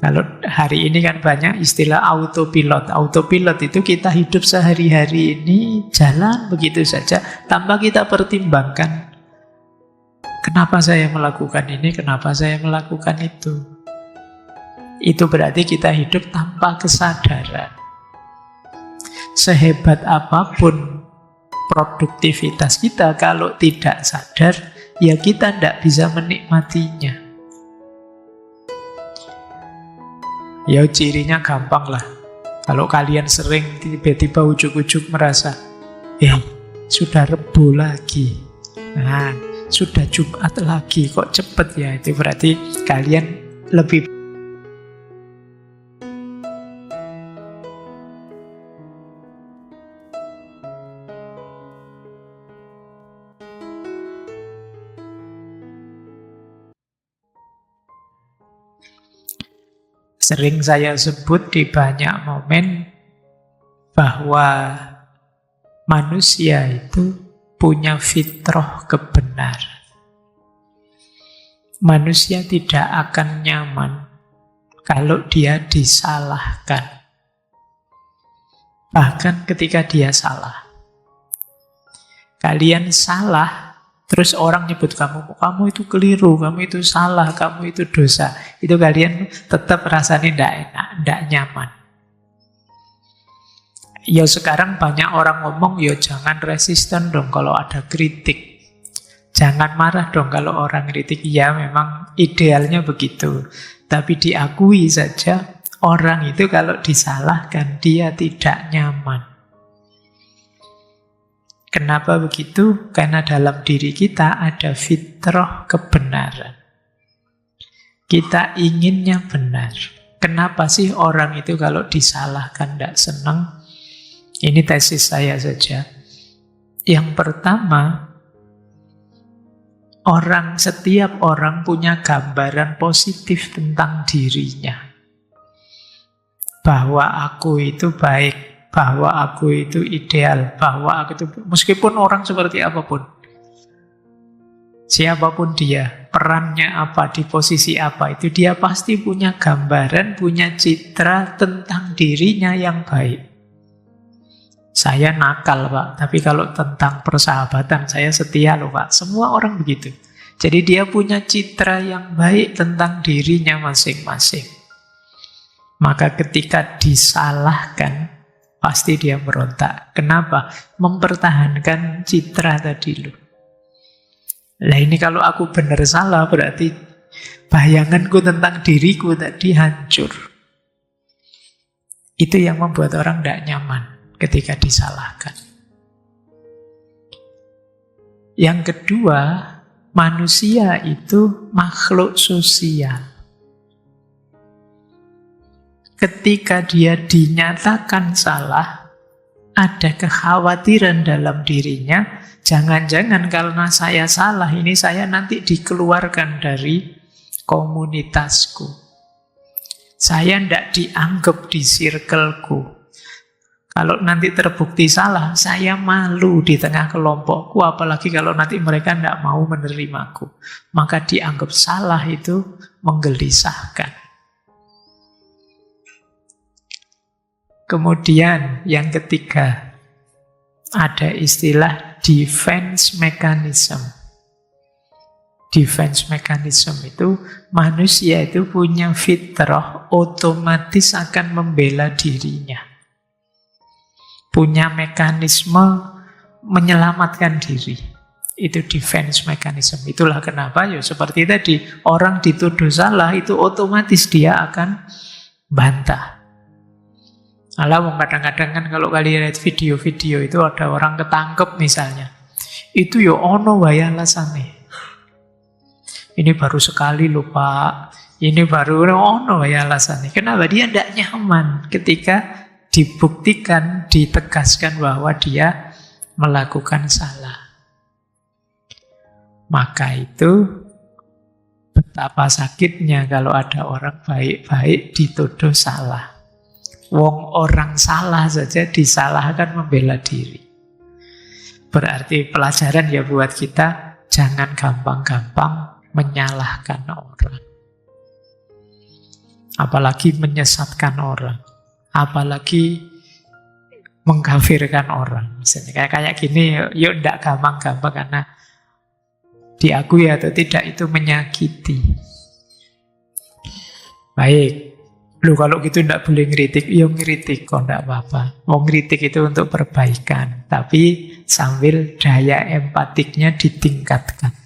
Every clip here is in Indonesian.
Kalau hari ini kan banyak istilah autopilot. Autopilot itu kita hidup sehari-hari ini jalan begitu saja tanpa kita pertimbangkan. Kenapa saya melakukan ini, kenapa saya melakukan itu. Itu berarti kita hidup tanpa kesadaran. Sehebat apapun produktivitas kita, kalau tidak sadar, ya kita tidak bisa menikmatinya. Ya cirinya gampang lah. Kalau kalian sering tiba-tiba ujuk-ujuk merasa, sudah Rebo lagi. Nah, sudah Jumat lagi, kok cepet ya? Itu berarti kalian lebih sering saya sebut di banyak momen bahwa manusia itu punya fitrah kebenaran. Manusia tidak akan nyaman kalau dia disalahkan. Bahkan ketika dia salah. Kalian salah, terus orang nyebut kamu itu keliru, kamu itu salah, kamu itu dosa. Itu kalian tetap rasanya tidak enak, tidak nyaman. Ya sekarang banyak orang ngomong, ya jangan resisten dong kalau ada kritik. Jangan marah dong kalau orang kritik. Ya memang idealnya begitu. Tapi diakui saja, orang itu kalau disalahkan, dia tidak nyaman. Kenapa begitu? Karena dalam diri kita ada fitrah kebenaran. Kita inginnya benar. Kenapa sih orang itu kalau disalahkan tidak senang? Ini tesis saya saja. Yang pertama, setiap orang punya gambaran positif tentang dirinya. Bahwa aku itu baik, bahwa aku itu ideal, bahwa aku itu, meskipun orang seperti apapun, siapapun dia, perannya apa, di posisi apa, itu dia pasti punya gambaran, punya citra tentang dirinya yang baik. Saya nakal Pak, tapi kalau tentang persahabatan saya setia loh Pak. Semua orang begitu. Jadi dia punya citra yang baik tentang dirinya masing-masing. Maka ketika disalahkan, pasti dia berontak. Kenapa? Mempertahankan citra tadi loh. Lah ini kalau aku benar salah, berarti bayanganku tentang diriku tadi hancur. Itu yang membuat orang tidak nyaman ketika disalahkan. Yang kedua, manusia itu makhluk sosial. Ketika dia dinyatakan salah, ada kekhawatiran dalam dirinya, jangan-jangan karena saya salah, ini saya nanti dikeluarkan dari komunitasku. Saya tidak dianggap di circleku. Kalau nanti terbukti salah, saya malu di tengah kelompokku, apalagi kalau nanti mereka tidak mau menerimaku. Maka dianggap salah itu menggelisahkan. Kemudian yang ketiga, ada istilah defense mechanism. Defense mechanism itu manusia itu punya fitrah, otomatis akan membela dirinya. Punya mekanisme menyelamatkan diri. Itu defense mechanism. Itulah kenapa ya seperti tadi, orang dituduh salah itu otomatis dia akan bantah. Kadang-kadang kan kalau kalian lihat video-video itu ada orang ketangkep misalnya. Itu ya ono wae alasane. Ini baru sekali loh Pak. Ini baru ono wae alasane. Kenapa? Dia tidak nyaman ketika dibuktikan, ditegaskan bahwa dia melakukan salah. Maka itu betapa sakitnya kalau ada orang baik-baik dituduh salah. Wong orang salah saja disalahkan membela diri. Berarti pelajaran ya buat kita, jangan gampang-gampang menyalahkan orang. apalagi menyesatkan orang, apalagi mengkafirkan orang. Misalnya kayak gini, yuk ndak gampang-gampang karena diakui atau tidak itu menyakiti. Baik. Loh kalau gitu ndak boleh ngeritik. Ya ngeritik kok ndak apa-apa. Mau ngeritik itu untuk perbaikan. Tapi sambil daya empatiknya ditingkatkan.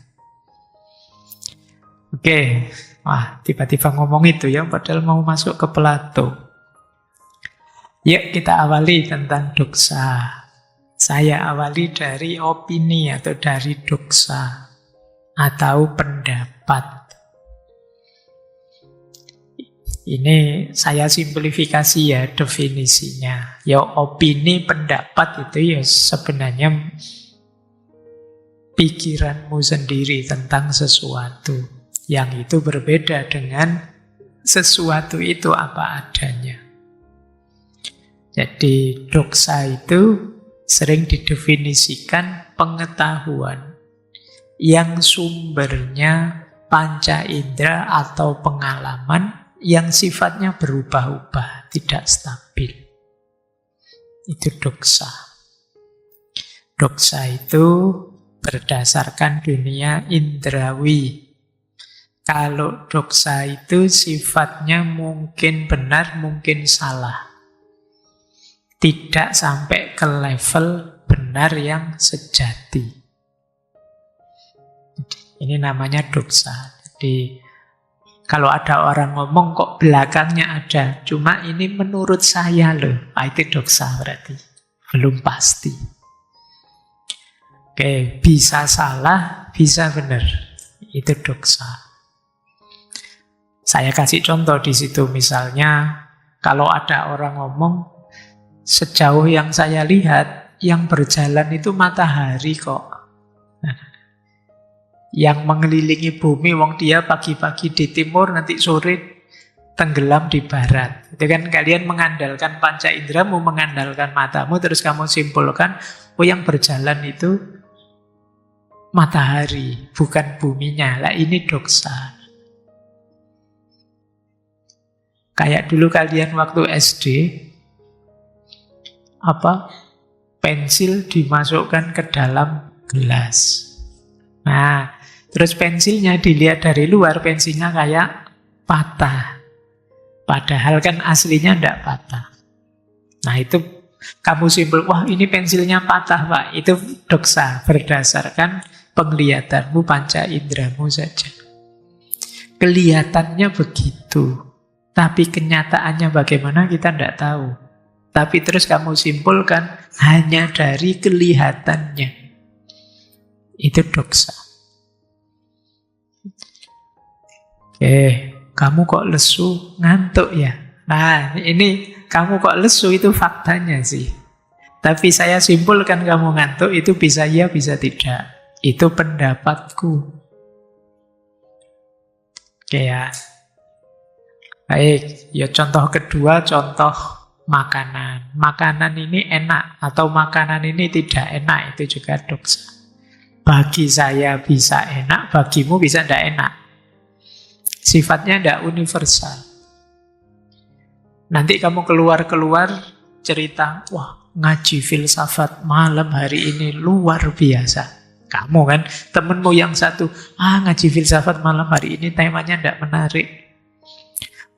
Oke. Wah, tiba-tiba ngomong itu ya. Padahal mau masuk ke Plato. Yuk kita awali tentang doksa. Saya awali dari opini atau dari doksa. Atau pendapat. Ini saya simplifikasi ya definisinya. Ya opini, pendapat itu ya sebenarnya pikiranmu sendiri tentang sesuatu. Yang itu berbeda dengan sesuatu itu apa adanya. Jadi doksa itu sering didefinisikan pengetahuan yang sumbernya panca indera atau pengalaman yang sifatnya berubah-ubah, tidak stabil. Itu doksa. Doksa itu berdasarkan dunia indrawi. Kalau doksa itu sifatnya mungkin benar, mungkin salah. Tidak sampai ke level benar yang sejati. Ini namanya doksa. Jadi kalau ada orang ngomong kok belakangnya ada, cuma ini menurut saya loh. Itu doksa berarti. Belum pasti. Oke, bisa salah, bisa benar. Itu doksa. Saya kasih contoh di situ misalnya, kalau ada orang ngomong, sejauh yang saya lihat, yang berjalan itu matahari kok. Yang mengelilingi bumi, wong dia pagi-pagi di timur, nanti sore tenggelam di barat. Itu kan kalian mengandalkan panca inderamu, mengandalkan matamu, terus kamu simpulkan, oh yang berjalan itu matahari, bukan buminya. Lah ini doksa. Kayak dulu kalian waktu SD, pensil dimasukkan ke dalam gelas. Nah, terus pensilnya dilihat dari luar, pensilnya kayak patah. Padahal kan aslinya tidak patah. Nah itu kamu simpul, wah ini pensilnya patah Pak. Itu doksa berdasarkan penglihatanmu, panca indramu saja. Kelihatannya begitu. Tapi kenyataannya bagaimana kita tidak tahu. Tapi terus kamu simpulkan hanya dari kelihatannya. Itu doksa. Oke, kamu kok lesu, ngantuk ya? Nah, ini kamu kok lesu itu faktanya sih. Tapi saya simpulkan kamu ngantuk itu bisa ya, bisa tidak. Itu pendapatku. Oke ya. Baik, ya contoh kedua, contoh makanan. Makanan ini enak atau makanan ini tidak enak, itu juga doksa. Bagi saya bisa enak, bagimu bisa tidak enak. Sifatnya tidak universal. Nanti kamu keluar-keluar cerita, wah ngaji filsafat malam hari ini luar biasa. Kamu kan, temenmu yang satu, ngaji filsafat malam hari ini temanya tidak menarik.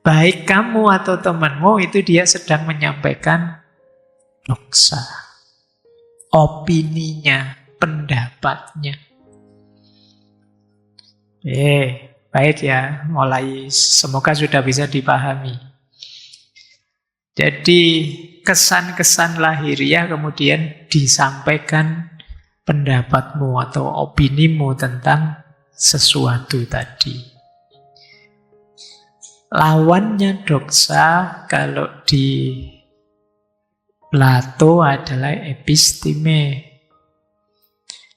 Baik kamu atau temanmu itu dia sedang menyampaikan doksa. Opininya, pendapatnya. Baik ya, mulai semoga sudah bisa dipahami. Jadi kesan-kesan lahiriah kemudian disampaikan pendapatmu atau opinimu tentang sesuatu tadi. Lawannya doksa kalau di Plato adalah episteme.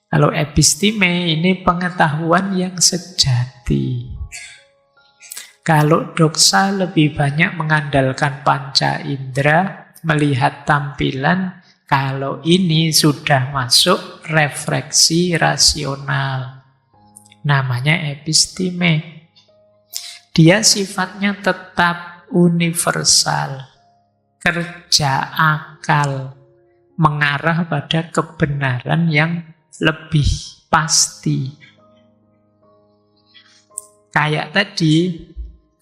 Kalau episteme ini pengetahuan yang sejati. Kalau doksa lebih banyak mengandalkan panca indera, melihat tampilan. Kalau ini sudah masuk refleksi rasional. Namanya episteme. Dia sifatnya tetap universal. Kerja akal mengarah pada kebenaran yang lebih pasti. Kayak tadi,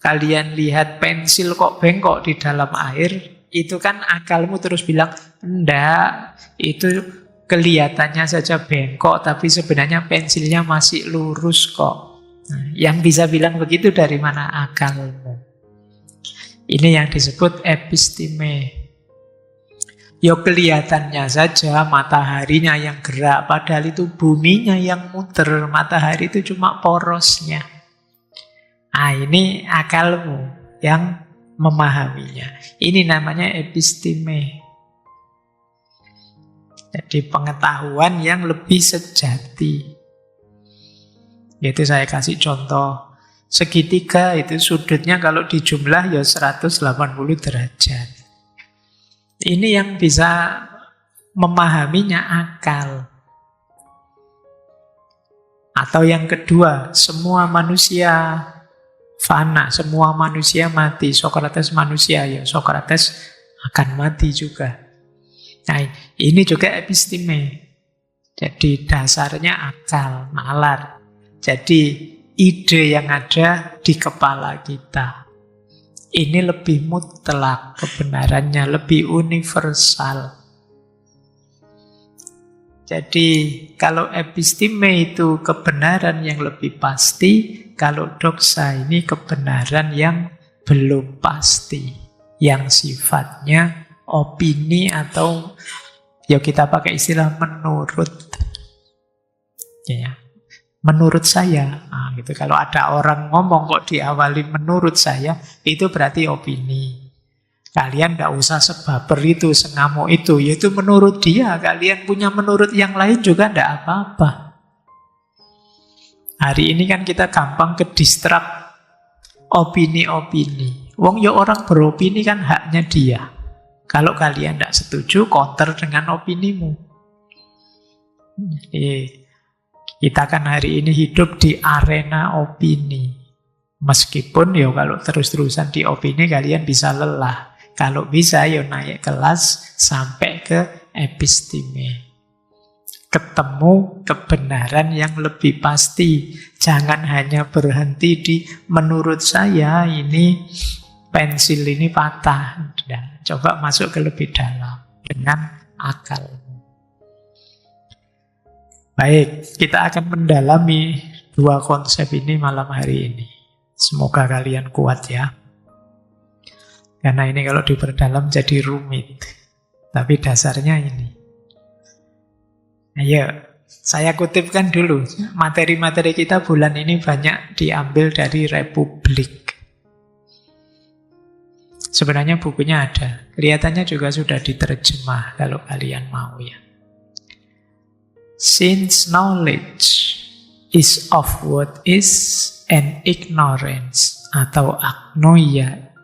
kalian lihat pensil kok bengkok di dalam air, itu kan akalmu terus bilang, enggak, itu kelihatannya saja bengkok, tapi sebenarnya pensilnya masih lurus kok. Nah, yang bisa bilang begitu dari mana? Akalmu. Ini yang disebut episteme. Ya kelihatannya saja mataharinya yang gerak, padahal itu buminya yang muter. Matahari itu cuma porosnya. Ah, ini akalmu yang memahaminya. Ini namanya episteme. Jadi pengetahuan yang lebih sejati. Yaitu saya kasih contoh. Segitiga itu sudutnya kalau dijumlah ya 180 derajat. Ini yang bisa memahaminya akal. Atau yang kedua, semua manusia fana, semua manusia mati. Sokrates manusia, ya Sokrates akan mati juga. Nah, ini juga episteme. Jadi dasarnya akal, nalar. Jadi ide yang ada di kepala kita. Ini lebih mutlak kebenarannya, lebih universal. Jadi kalau episteme itu kebenaran yang lebih pasti, kalau doksa ini kebenaran yang belum pasti, yang sifatnya opini atau ya kita pakai istilah menurut. Ya. Menurut saya, nah, gitu. Kalau ada orang ngomong kok diawali menurut saya, itu berarti opini. Kalian nggak usah sebaper itu, sengamuk itu. Yaitu menurut dia, kalian punya menurut yang lain juga nggak apa-apa. Hari ini kan kita gampang ke distract opini-opini. Wong ya orang beropini kan haknya dia. Kalau kalian nggak setuju, counter dengan opinimu. Kita kan hari ini hidup di arena opini. Meskipun ya kalau terus-terusan di opini kalian bisa lelah. Kalau bisa ya naik kelas sampai ke episteme. Ketemu kebenaran yang lebih pasti. Jangan hanya berhenti di menurut saya ini pensil ini patah. Dan coba masuk ke lebih dalam dengan akal. Baik, kita akan mendalami dua konsep ini malam hari ini. Semoga kalian kuat ya. Karena ini kalau diperdalam jadi rumit. Tapi dasarnya ini. Ayo, saya kutipkan dulu. Materi-materi kita bulan ini banyak diambil dari Republik. Sebenarnya bukunya ada. Kelihatannya juga sudah diterjemah kalau kalian mau ya. Since knowledge is of what is and ignorance atau agnoia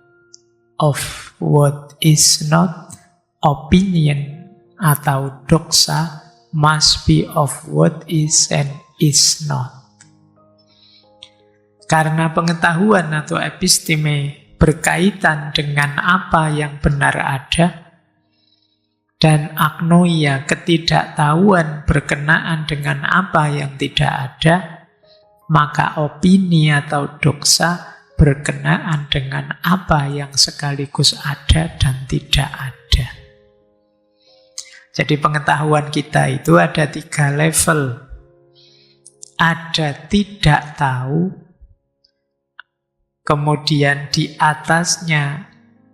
of what is not, opinion atau doxa must be of what is and is not. Karena pengetahuan atau episteme berkaitan dengan apa yang benar ada, dan agnoia, ketidaktahuan berkenaan dengan apa yang tidak ada, maka opini atau doxa berkenaan dengan apa yang sekaligus ada dan tidak ada. Jadi pengetahuan kita itu ada 3 level. Ada tidak tahu, kemudian di atasnya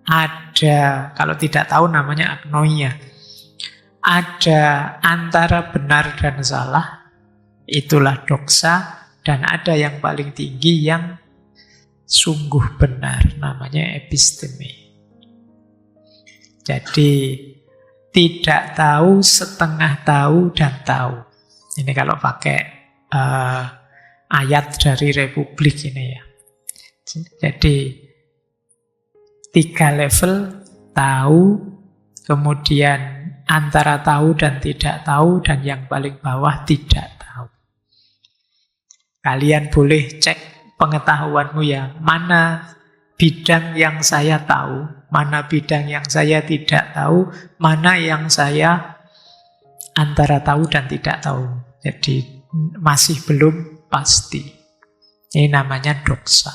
ada, kalau tidak tahu namanya agnoia. Ada antara benar dan salah, itulah doxa, dan ada yang paling tinggi yang sungguh benar, namanya episteme. Jadi tidak tahu, setengah tahu, dan tahu. Ini kalau pakai ayat dari Republik ini ya. Jadi 3 level, tahu, kemudian antara tahu dan tidak tahu, dan yang paling bawah tidak tahu. Kalian boleh cek pengetahuanmu yang mana bidang yang saya tahu, mana bidang yang saya tidak tahu, mana yang saya antara tahu dan tidak tahu. Jadi masih belum pasti. Ini namanya doksa.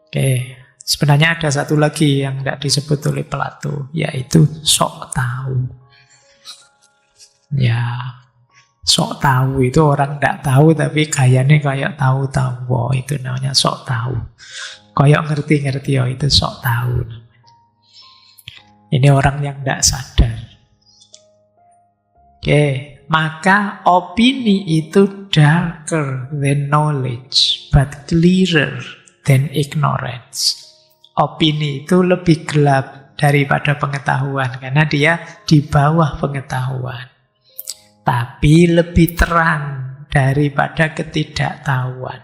Oke, sebenarnya ada satu lagi yang tidak disebut oleh Plato, yaitu sok tahu. Ya, sok tahu itu orang tidak tahu tapi gayanya kayak tahu-tahu. Oh, itu namanya sok tahu. Kayak ngerti-ngerti, oh itu sok tahu. Ini orang yang tidak sadar. Oke, maka opini itu darker than knowledge, but clearer than ignorance. Opini itu lebih gelap daripada pengetahuan, karena dia di bawah pengetahuan. Tapi lebih terang daripada ketidaktahuan.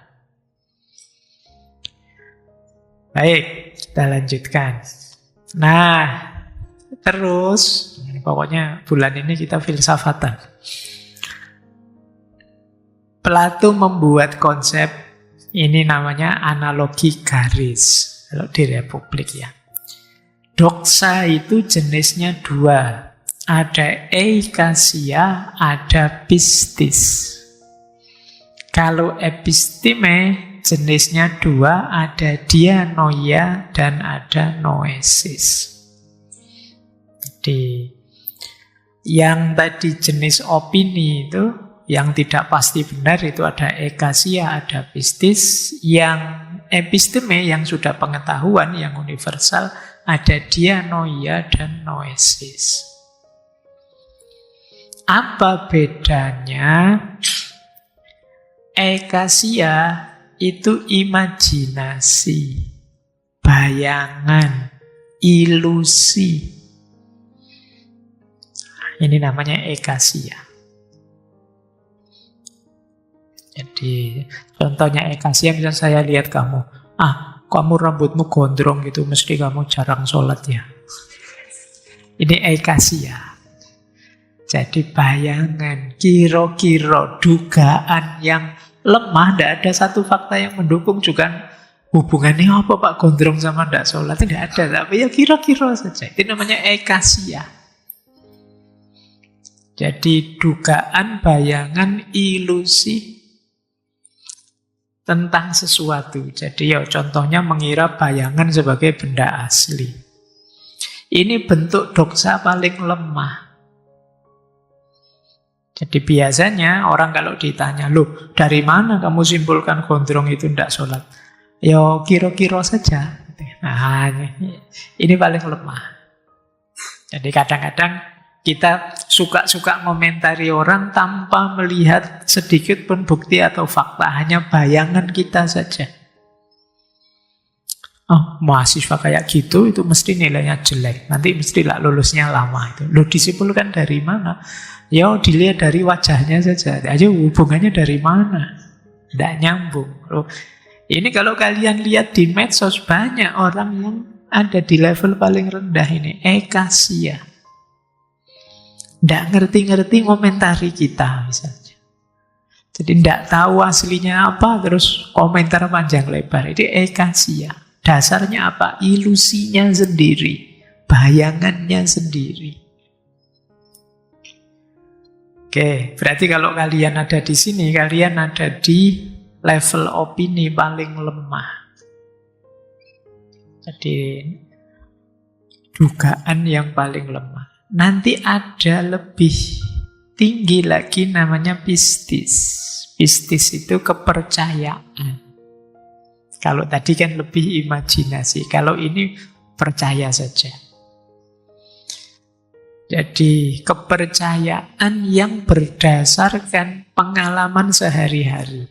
Baik, kita lanjutkan. Nah, terus, pokoknya bulan ini kita filsafatan. Plato membuat konsep, ini namanya analogi garis, kalau di Republik ya. Doksa itu jenisnya dua. Ada eikasia, ada pistis. Kalau episteme jenisnya dua, ada dianoia dan ada noesis. Jadi yang tadi jenis opini itu, yang tidak pasti benar itu ada eikasia, ada pistis. Yang episteme yang sudah pengetahuan, yang universal, ada dianoia dan noesis. Apa bedanya? Eikasia itu imajinasi, bayangan, ilusi. Ini namanya eikasia. Jadi contohnya eikasia, misalnya saya lihat kamu, kamu rambutmu gondrong gitu, mesti kamu jarang sholat ya. Ini eikasia. Jadi bayangan, kira-kira, dugaan yang lemah, tidak ada satu fakta yang mendukung juga. Hubungannya apa Pak gondrong sama tidak sholat? Tidak ada, tapi ya kira-kira saja. Itu namanya eikasia. Jadi dugaan, bayangan, ilusi tentang sesuatu. Jadi ya contohnya mengira bayangan sebagai benda asli. Ini bentuk doksa paling lemah. Jadi biasanya orang kalau ditanya, loh dari mana kamu simpulkan gondrong itu tidak sholat? Ya kira-kira saja. Nah, ini paling lemah. Jadi kadang-kadang kita suka-suka ngomentari orang tanpa melihat sedikit pun bukti atau fakta, hanya bayangan kita saja. Oh, mahasiswa kayak gitu itu mesti nilainya jelek, nanti mesti lulusnya lama itu. Loh disimpulkan dari mana? Ya dilihat dari wajahnya saja. Aja hubungannya dari mana? Tidak nyambung. Loh, ini kalau kalian lihat di medsos, banyak orang yang ada di level paling rendah ini, eikasia. Tidak ngerti-ngerti komentari kita misalnya. Jadi tidak tahu aslinya apa, terus komentar panjang lebar. Ini eikasia. Dasarnya apa? Ilusinya sendiri, bayangannya sendiri. Oke, berarti kalau kalian ada di sini, kalian ada di level opini paling lemah. Jadi dugaan yang paling lemah. Nanti ada lebih tinggi lagi namanya pistis. Pistis itu kepercayaan. Kalau tadi kan lebih imajinasi, kalau ini percaya saja. Jadi kepercayaan yang berdasarkan pengalaman sehari-hari.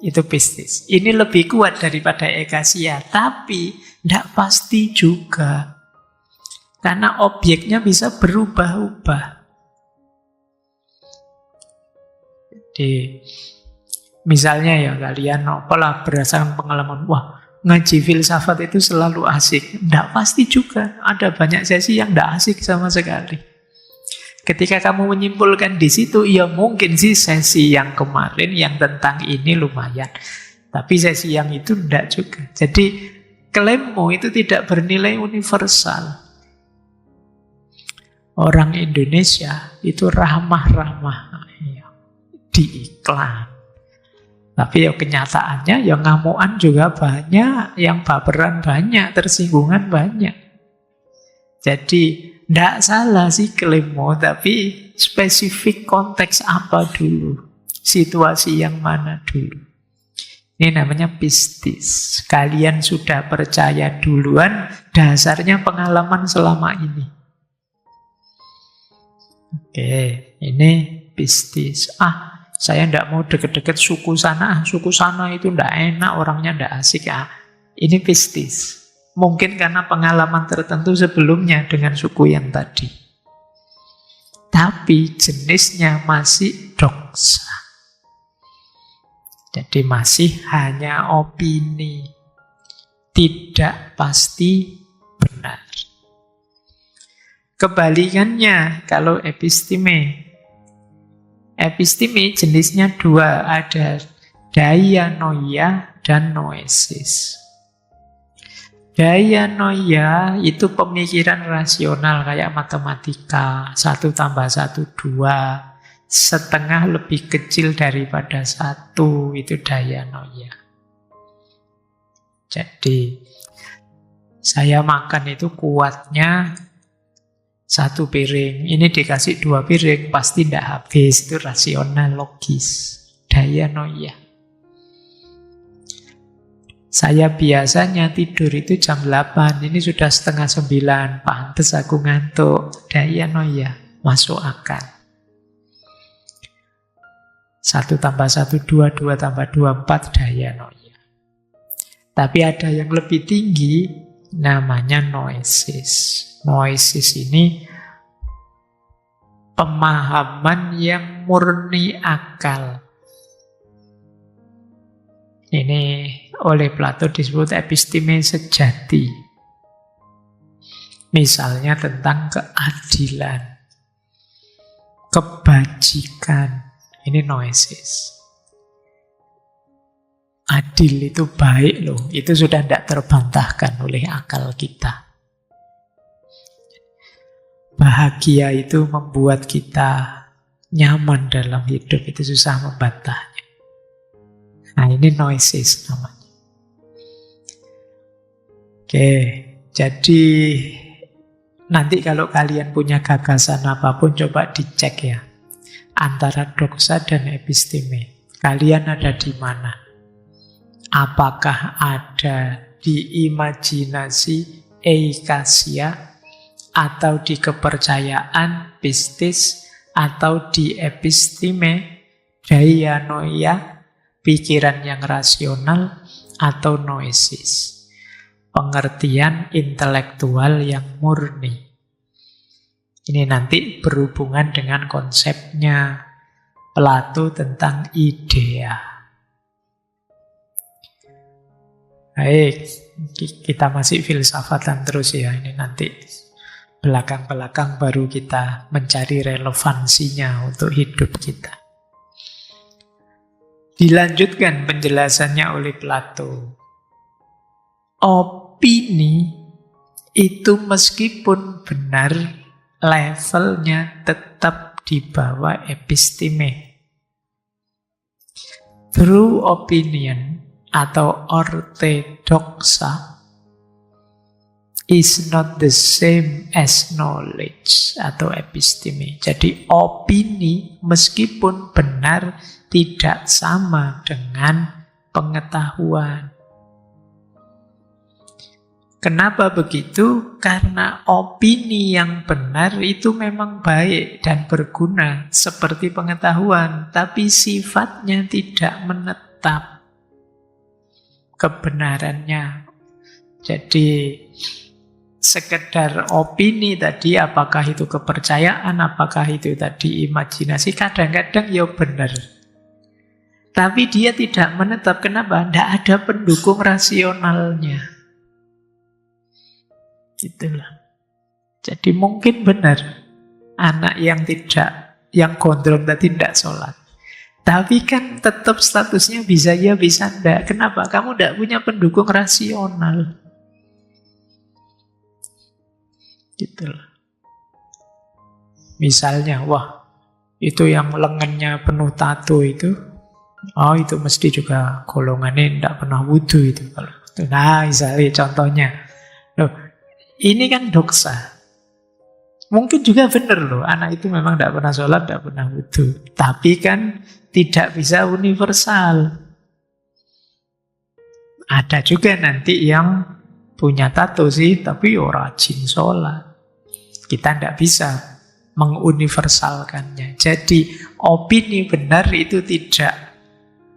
Itu pistis. Ini lebih kuat daripada eikasia, tapi tidak pasti juga. Karena objeknya bisa berubah-ubah. Jadi misalnya ya kalian apalah berdasarkan pengalaman, wah ngaji filsafat itu selalu asik. Tidak pasti juga. Ada banyak sesi yang tidak asik sama sekali. Ketika kamu menyimpulkan di situ, ya mungkin sih sesi yang kemarin yang tentang ini lumayan. Tapi sesi yang itu enggak juga. Jadi klaimmu itu tidak bernilai universal. Orang Indonesia itu ramah-ramah di iklan. Tapi ya kenyataannya yang ngamuan juga banyak, yang baperan banyak, tersinggungan banyak. Jadi tidak salah sih klaimmu, tapi spesifik konteks apa dulu, situasi yang mana dulu. Ini namanya pistis. Kalian sudah percaya duluan, dasarnya pengalaman selama ini. Oke, ini pistis. Saya tidak mau deket-deket suku sana. Suku sana itu tidak enak, orangnya tidak asik. Ini pistis. Mungkin karena pengalaman tertentu sebelumnya dengan suku yang tadi. Tapi jenisnya masih doksa. Jadi masih hanya opini. Tidak pasti benar. Kebalikannya kalau episteme. Episteme jenisnya dua. Ada dianoia dan noesis. Dianoia itu pemikiran rasional kayak matematika. 1 tambah 1, 2. Setengah lebih kecil daripada 1, itu dianoia. Jadi saya makan itu kuatnya 1 piring. Ini dikasih 2 piring, pasti tidak habis. Itu rasional, logis. Dianoia. Saya biasanya tidur itu jam 8. Ini sudah setengah 9. Pantes aku ngantuk. Dianoia. Masuk akal. 1 tambah 1, 2, 2 tambah 2, 4, dianoia. Tapi ada yang lebih tinggi, namanya noesis. Noesis ini pemahaman yang murni akal. Ini oleh Plato disebut episteme sejati. Misalnya tentang keadilan, kebajikan. Ini noesis. Adil itu baik loh. Itu sudah tidak terbantahkan oleh akal kita. Bahagia itu membuat kita nyaman dalam hidup. Itu susah membantahnya. Nah ini noesis namanya. Oke, jadi nanti kalau kalian punya gagasan apapun coba dicek ya. Antara doksa dan episteme. Kalian ada di mana? Apakah ada di imajinasi eikasia atau di kepercayaan pistis atau di episteme dianoia, pikiran yang rasional atau noesis, pengertian intelektual yang murni. Ini nanti berhubungan dengan konsepnya Plato tentang idea. Baik, kita masih filsafatan terus ya. Ini nanti belakang-belakang baru kita mencari relevansinya untuk hidup kita. Dilanjutkan penjelasannya oleh Plato. Opini itu meskipun benar, levelnya tetap di bawah episteme. True opinion atau orthodoxa is not the same as knowledge atau episteme. Jadi opini meskipun benar tidak sama dengan pengetahuan. Kenapa begitu? Karena opini yang benar itu memang baik dan berguna seperti pengetahuan, tapi sifatnya tidak menetap kebenarannya. Jadi sekedar opini tadi, apakah itu kepercayaan, apakah itu tadi imajinasi, kadang-kadang ya benar. Tapi dia tidak menetap. Kenapa? Tidak ada pendukung rasionalnya. Itulah. Jadi mungkin benar anak yang gondrong tadi tidak sholat. Tapi kan tetap statusnya bisa ya, bisa enggak. Kenapa? Kamu enggak punya pendukung rasional. Gitu loh. Misalnya, wah, itu yang lengannya penuh tato itu, oh itu mesti juga golongannya enggak pernah wudhu itu. Nah, misalnya contohnya. Loh, ini kan doksa. Mungkin juga benar loh, anak itu memang tidak pernah sholat, tidak pernah wudhu. Tapi kan tidak bisa universal. Ada juga nanti yang punya tato sih, tapi rajin sholat. Kita tidak bisa menguniversalkannya. Jadi opini benar itu tidak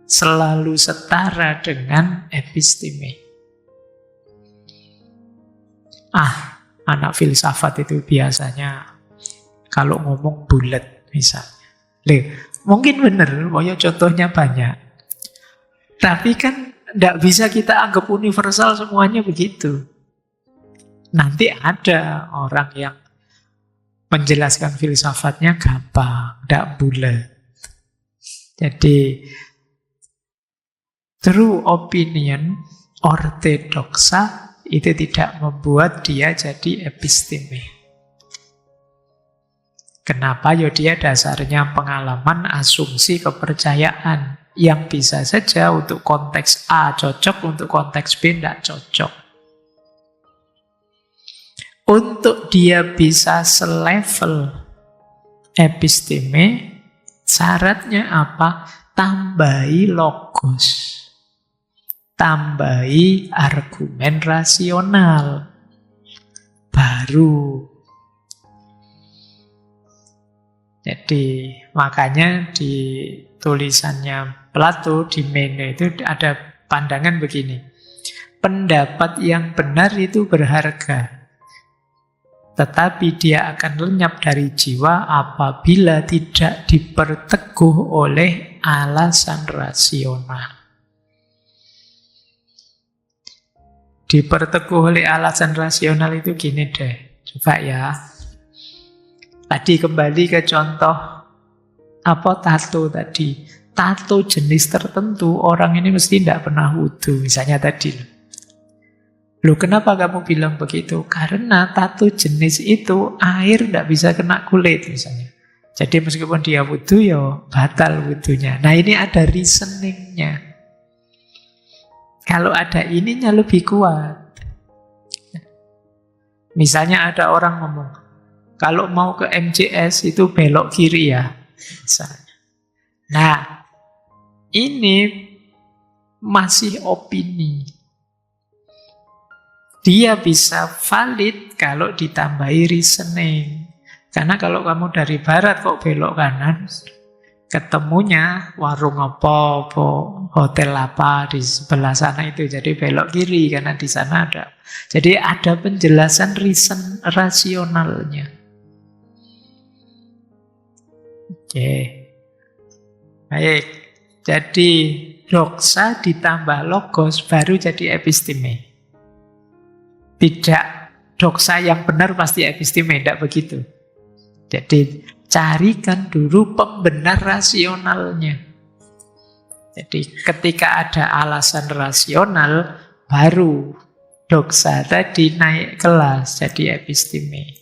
selalu setara dengan episteme. Anak filsafat itu biasanya kalau ngomong bulat misalnya. Mungkin benar, contohnya banyak. Tapi kan tidak bisa kita anggap universal semuanya begitu. Nanti ada orang yang menjelaskan filsafatnya gampang, tidak bulat. Jadi, true opinion, ortodoksa, itu tidak membuat dia jadi episteme. Kenapa? Ya dia dasarnya pengalaman, asumsi, kepercayaan yang bisa saja untuk konteks A cocok, untuk konteks B tidak cocok. Untuk dia bisa selevel episteme, syaratnya apa? Tambahi logos, tambahi argumen rasional, baru. Jadi makanya di tulisannya Plato di Mene itu ada pandangan begini. Pendapat yang benar itu berharga, tetapi dia akan lenyap dari jiwa apabila tidak diperteguh oleh alasan rasional. Diperteguh oleh alasan rasional itu gini deh. Coba ya. Tadi kembali ke contoh tato tadi. Tato jenis tertentu orang ini mesti tidak pernah wudhu. Misalnya tadi. Loh kenapa kamu bilang begitu? Karena tato jenis itu air tidak bisa kena kulit misalnya. Jadi meskipun dia wudhu ya batal wudhunya. Nah ini ada reasoningnya. Kalau ada ininya lebih kuat. Misalnya ada orang ngomong, kalau mau ke MCS itu belok kiri ya. Misalnya. Nah, ini masih opini. Dia bisa valid kalau ditambahi reasoning. Karena kalau kamu dari barat kok belok kanan, ketemunya warung apa, hotel apa di sebelah sana itu. Jadi belok kiri karena di sana ada. Jadi ada penjelasan reason rasionalnya. Oke. Baik. Jadi doksa ditambah logos baru jadi episteme. Tidak doksa yang benar pasti episteme, tidak begitu. Jadi carikan dulu pembenar rasionalnya. Jadi ketika ada alasan rasional, baru doksa tadi naik kelas jadi episteme.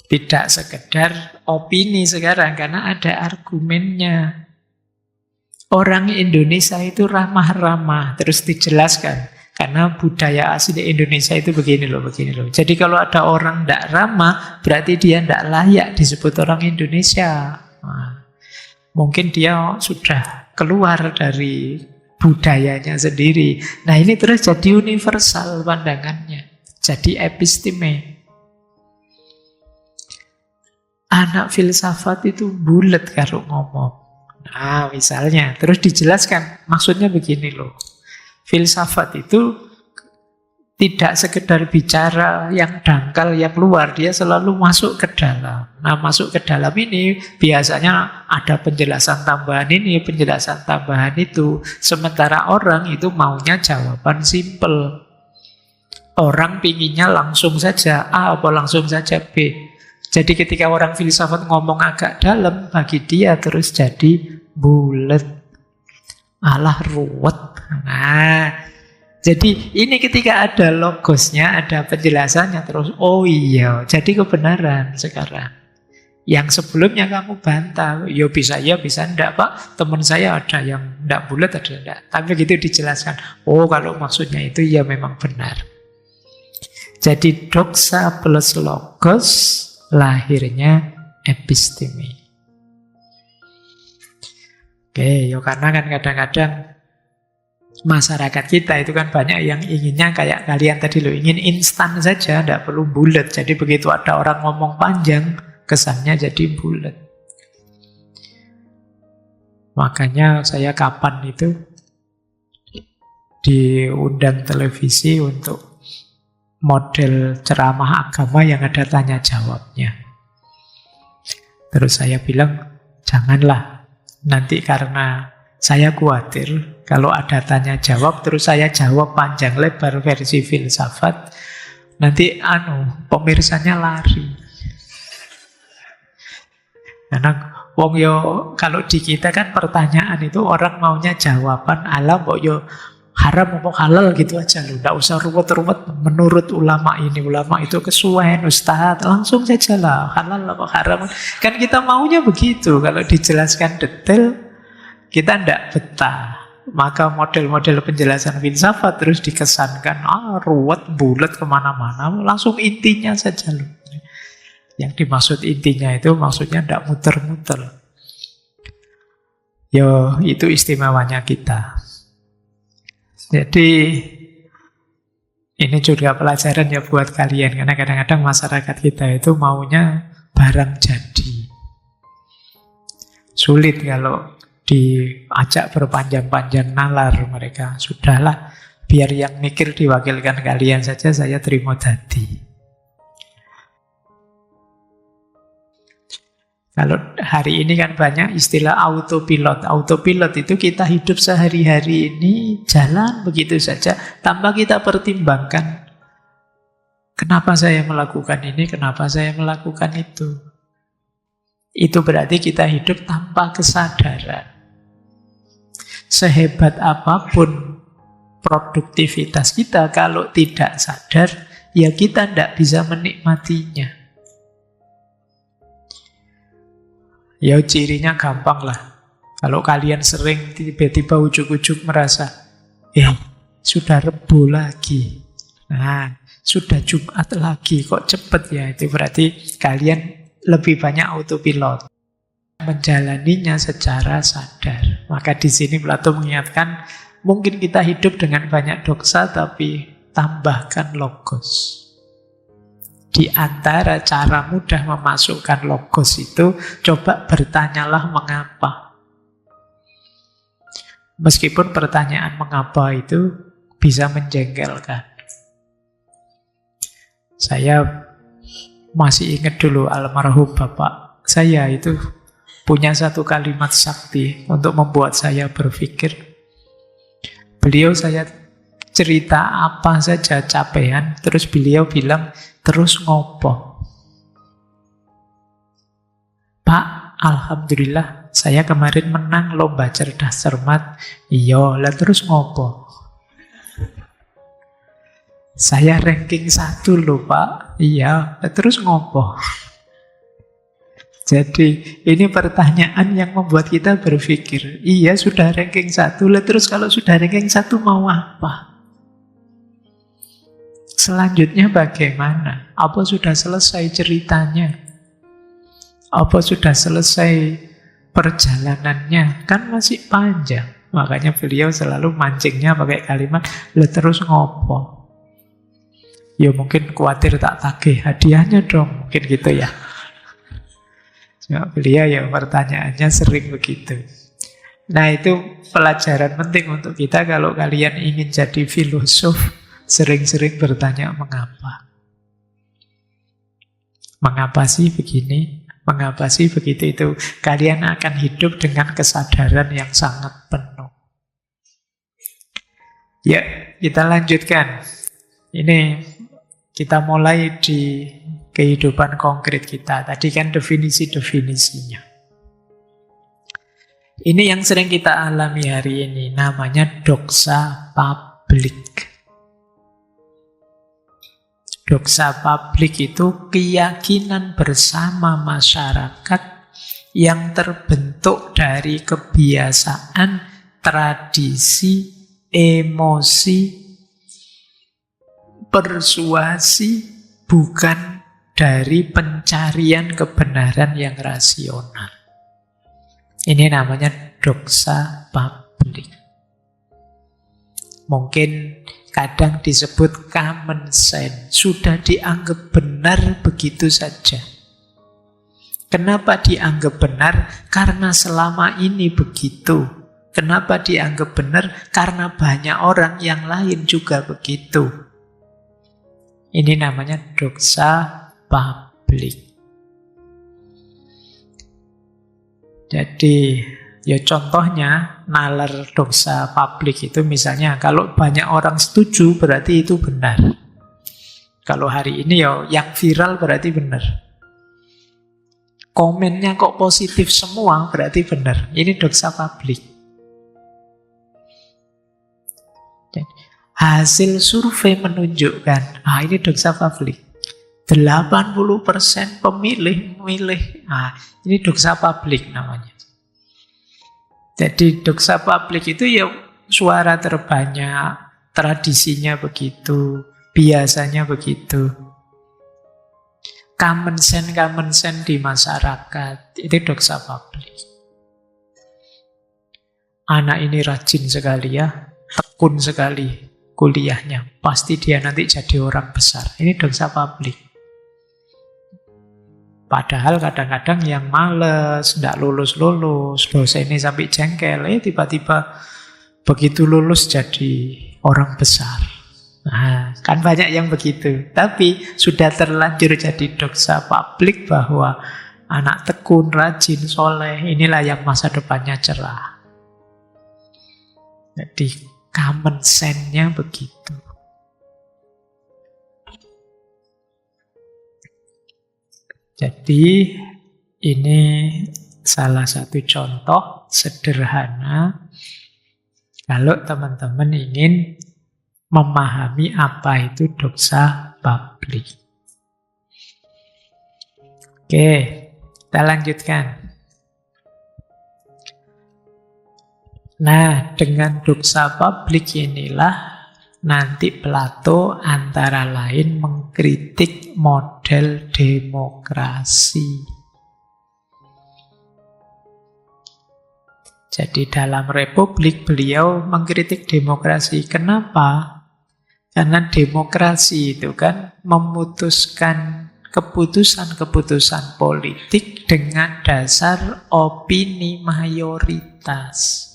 Tidak sekedar opini sekarang, karena ada argumennya. Orang Indonesia itu ramah-ramah, terus dijelaskan. Karena budaya asli Indonesia itu begini loh. Jadi kalau ada orang tidak ramah, berarti dia tidak layak disebut orang Indonesia. Nah, mungkin dia sudah keluar dari budayanya sendiri. Nah ini terus jadi universal pandangannya. Jadi episteme. Anak filsafat itu bulat kalau ngomong. Nah misalnya, terus dijelaskan, maksudnya begini loh. Filsafat itu tidak sekedar bicara yang dangkal, yang luar. Dia selalu masuk ke dalam. Nah masuk ke dalam ini biasanya ada penjelasan tambahan ini, penjelasan tambahan itu. Sementara orang itu maunya jawaban simpel. Orang pinginnya langsung saja A apa langsung saja B. Jadi ketika orang filsafat ngomong agak dalam, bagi dia terus jadi bulet. Alah ruwet. Nah, jadi ini ketika ada logosnya, ada penjelasannya, terus oh iya, jadi kebenaran sekarang. Yang sebelumnya kamu bantah, yo bisa ya, bisa enggak Pak. Teman saya ada yang enggak bulat, ada yang enggak. Tapi begitu dijelaskan, oh kalau maksudnya itu ya memang benar. Jadi doxa plus logos, lahirnya episteme. Oke, yo karena kan kadang-kadang masyarakat kita itu kan banyak yang inginnya kayak kalian tadi loh, ingin instan saja, enggak perlu bulat. Jadi begitu ada orang ngomong panjang, kesannya jadi bulat. Makanya saya kapan itu diundang televisi untuk model ceramah agama yang ada tanya jawabnya. Terus saya bilang, janganlah. Nanti karena saya khawatir kalau ada tanya jawab terus saya jawab panjang lebar versi filsafat, nanti pemirsanya lari. Karena wong yo kalau di kita kan pertanyaan itu orang maunya jawaban alam kok yo haram apa halal gitu aja loh. Enggak usah ruwet-ruwet menurut ulama ini, ulama itu kesuwen ustaz, langsung saja lah halal apa haram. Kan kita maunya begitu. Kalau dijelaskan detail kita ndak betah. Maka model-model penjelasan filsafat terus dikesankan ruwet bulat kemana-mana, langsung intinya saja loh. Yang dimaksud intinya itu maksudnya tidak muter-muter. Yo, itu istimewanya kita. Jadi ini juga pelajaran ya buat kalian. Karena kadang-kadang masyarakat kita itu maunya barang jadi. Sulit kalau diajak berpanjang-panjang nalar mereka. Sudahlah, biar yang mikir diwakilkan kalian saja, saya terima jadi. Kalau hari ini kan banyak istilah autopilot. Autopilot itu kita hidup sehari-hari ini jalan begitu saja tanpa kita pertimbangkan kenapa saya melakukan ini, kenapa saya melakukan itu. Itu berarti kita hidup tanpa kesadaran. Sehebat apapun produktivitas kita, kalau tidak sadar, ya kita tidak bisa menikmatinya. Ya cirinya gampang lah. Kalau kalian sering tiba-tiba ujuk-ujuk merasa, sudah Rebo lagi. Nah, sudah Jumat lagi, kok cepet ya? Itu berarti kalian lebih banyak autopilot. Menjalaninya secara sadar. Maka di sini Plato mengingatkan, mungkin kita hidup dengan banyak doxa, tapi tambahkan logos. Di antara cara mudah memasukkan logos itu, coba bertanyalah mengapa. Meskipun pertanyaan mengapa itu bisa menjengkelkan. Saya masih ingat dulu almarhum bapak saya itu punya satu kalimat sakti untuk membuat saya berpikir. Beliau saya cerita apa saja capean, terus beliau bilang, terus ngopo? Pak, alhamdulillah saya kemarin menang lomba cerdas cermat. Iya, lah terus ngopo? Saya ranking 1 loh Pak. Iya, lah terus ngopo? Jadi ini pertanyaan yang membuat kita berpikir. Iya sudah ranking 1, lah terus kalau sudah ranking 1 mau apa? Selanjutnya bagaimana? Apa sudah selesai ceritanya? Apa sudah selesai perjalanannya? Kan masih panjang. Makanya beliau selalu mancingnya pakai kalimat, lah terus ngopo? Ya mungkin khawatir tak tagih hadiahnya dong. Mungkin gitu ya. Cuma beliau ya pertanyaannya sering begitu. Nah itu pelajaran penting untuk kita kalau kalian ingin jadi filosof. Sering-sering bertanya mengapa. Mengapa sih begini? Mengapa sih begitu itu? Kalian akan hidup dengan kesadaran yang sangat penuh. Ya, kita lanjutkan. Ini kita mulai di kehidupan konkret kita. Tadi kan definisi-definisinya. Ini yang sering kita alami hari ini, namanya doksa publik. Doksa publik itu keyakinan bersama masyarakat yang terbentuk dari kebiasaan, tradisi, emosi, persuasi, bukan dari pencarian kebenaran yang rasional. Ini namanya doksa publik. Mungkin kadang disebut common sense, sudah dianggap benar begitu saja. Kenapa dianggap benar? Karena selama ini begitu. Kenapa dianggap benar? Karena banyak orang yang lain juga begitu. Ini namanya doksa publik. Jadi, ya contohnya nalar doksa publik itu misalnya kalau banyak orang setuju berarti itu benar. Kalau hari ini ya yang viral berarti benar. Komennya kok positif semua berarti benar. Ini doksa publik. Hasil survei menunjukkan, ini doksa publik. 80% pemilih memilih. Ini doksa publik namanya. Jadi doksa publik itu ya suara terbanyak, tradisinya begitu, biasanya begitu. Common sense di masyarakat, itu doksa publik. Anak ini rajin sekali ya, tekun sekali kuliahnya. Pasti dia nanti jadi orang besar. Ini doksa publik. Padahal kadang-kadang yang males, tidak lulus-lulus, dosennya sampai jengkel, tiba-tiba begitu lulus jadi orang besar. Kan banyak yang begitu. Tapi sudah terlanjur jadi doksa publik bahwa anak tekun, rajin, soleh, inilah yang masa depannya cerah. Jadi common sense-nya begitu. Jadi ini salah satu contoh sederhana kalau teman-teman ingin memahami apa itu doksa publik. Oke, kita lanjutkan. Nah, dengan doksa publik inilah nanti Plato antara lain mengkritik model demokrasi. Jadi dalam Republik beliau mengkritik demokrasi. Kenapa? Karena demokrasi itu kan memutuskan keputusan-keputusan politik dengan dasar opini mayoritas.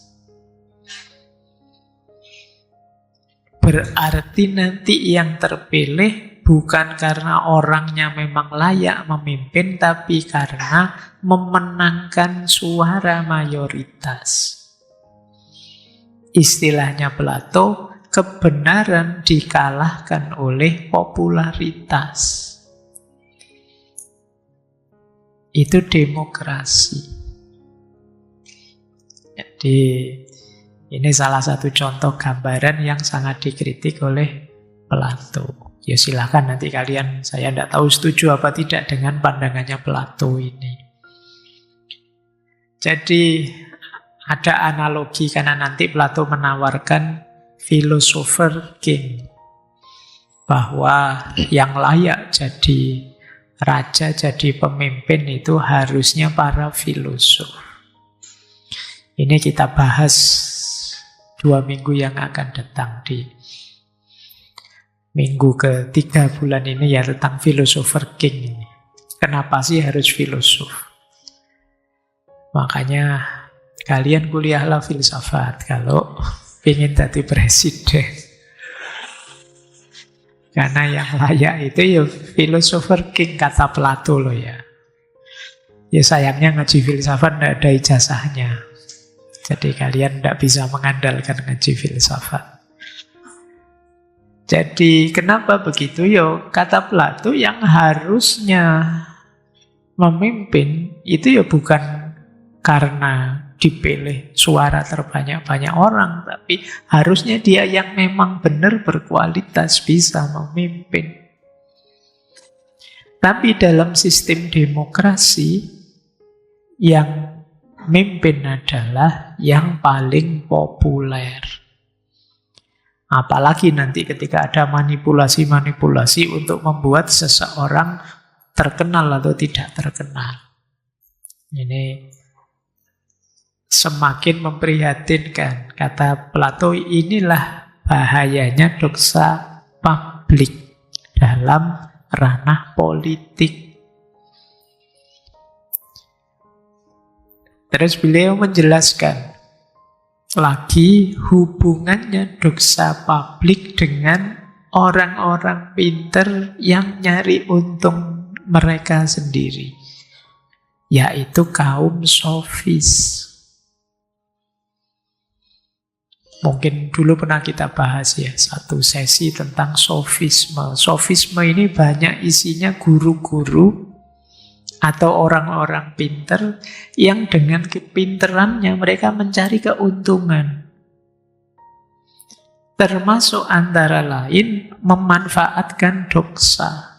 Berarti nanti yang terpilih bukan karena orangnya memang layak memimpin, tapi karena memenangkan suara mayoritas. Istilahnya Plato, kebenaran dikalahkan oleh popularitas. Itu demokrasi. Jadi ini salah satu contoh gambaran yang sangat dikritik oleh Plato. Ya silakan nanti kalian, saya tidak tahu setuju apa tidak dengan pandangannya Plato ini. Jadi ada analogi karena nanti Plato menawarkan philosopher king. Bahwa yang layak jadi raja, jadi pemimpin itu harusnya para filosof. Ini kita bahas 2 minggu yang akan datang di minggu ketiga bulan ini ya tentang philosopher king ini. Kenapa sih harus filosof? Makanya kalian kuliahlah filsafat kalau ingin jadi presiden. Karena yang layak itu ya philosopher king kata Plato loh ya. Ya sayangnya ngaji filsafat tidak ada ijazahnya. Jadi kalian tidak bisa mengandalkan ngaji filsafat. Jadi kenapa begitu? Yo, kata Plato yang harusnya memimpin itu ya bukan karena dipilih suara terbanyak-banyak orang, tapi harusnya dia yang memang benar berkualitas bisa memimpin. Tapi dalam sistem demokrasi, yang mimpin adalah yang paling populer. Apalagi nanti ketika ada manipulasi-manipulasi untuk membuat seseorang terkenal atau tidak terkenal. Ini semakin memprihatinkan. Kata Plato, inilah bahayanya doxa publik dalam ranah politik. Terus beliau menjelaskan lagi hubungannya doxa publik dengan orang-orang pinter yang nyari untung mereka sendiri, yaitu kaum sofis. Mungkin dulu pernah kita bahas ya, satu sesi tentang sofisme. Sofisme ini banyak isinya guru-guru atau orang-orang pinter yang dengan kepinterannya mereka mencari keuntungan. Termasuk antara lain memanfaatkan doxa.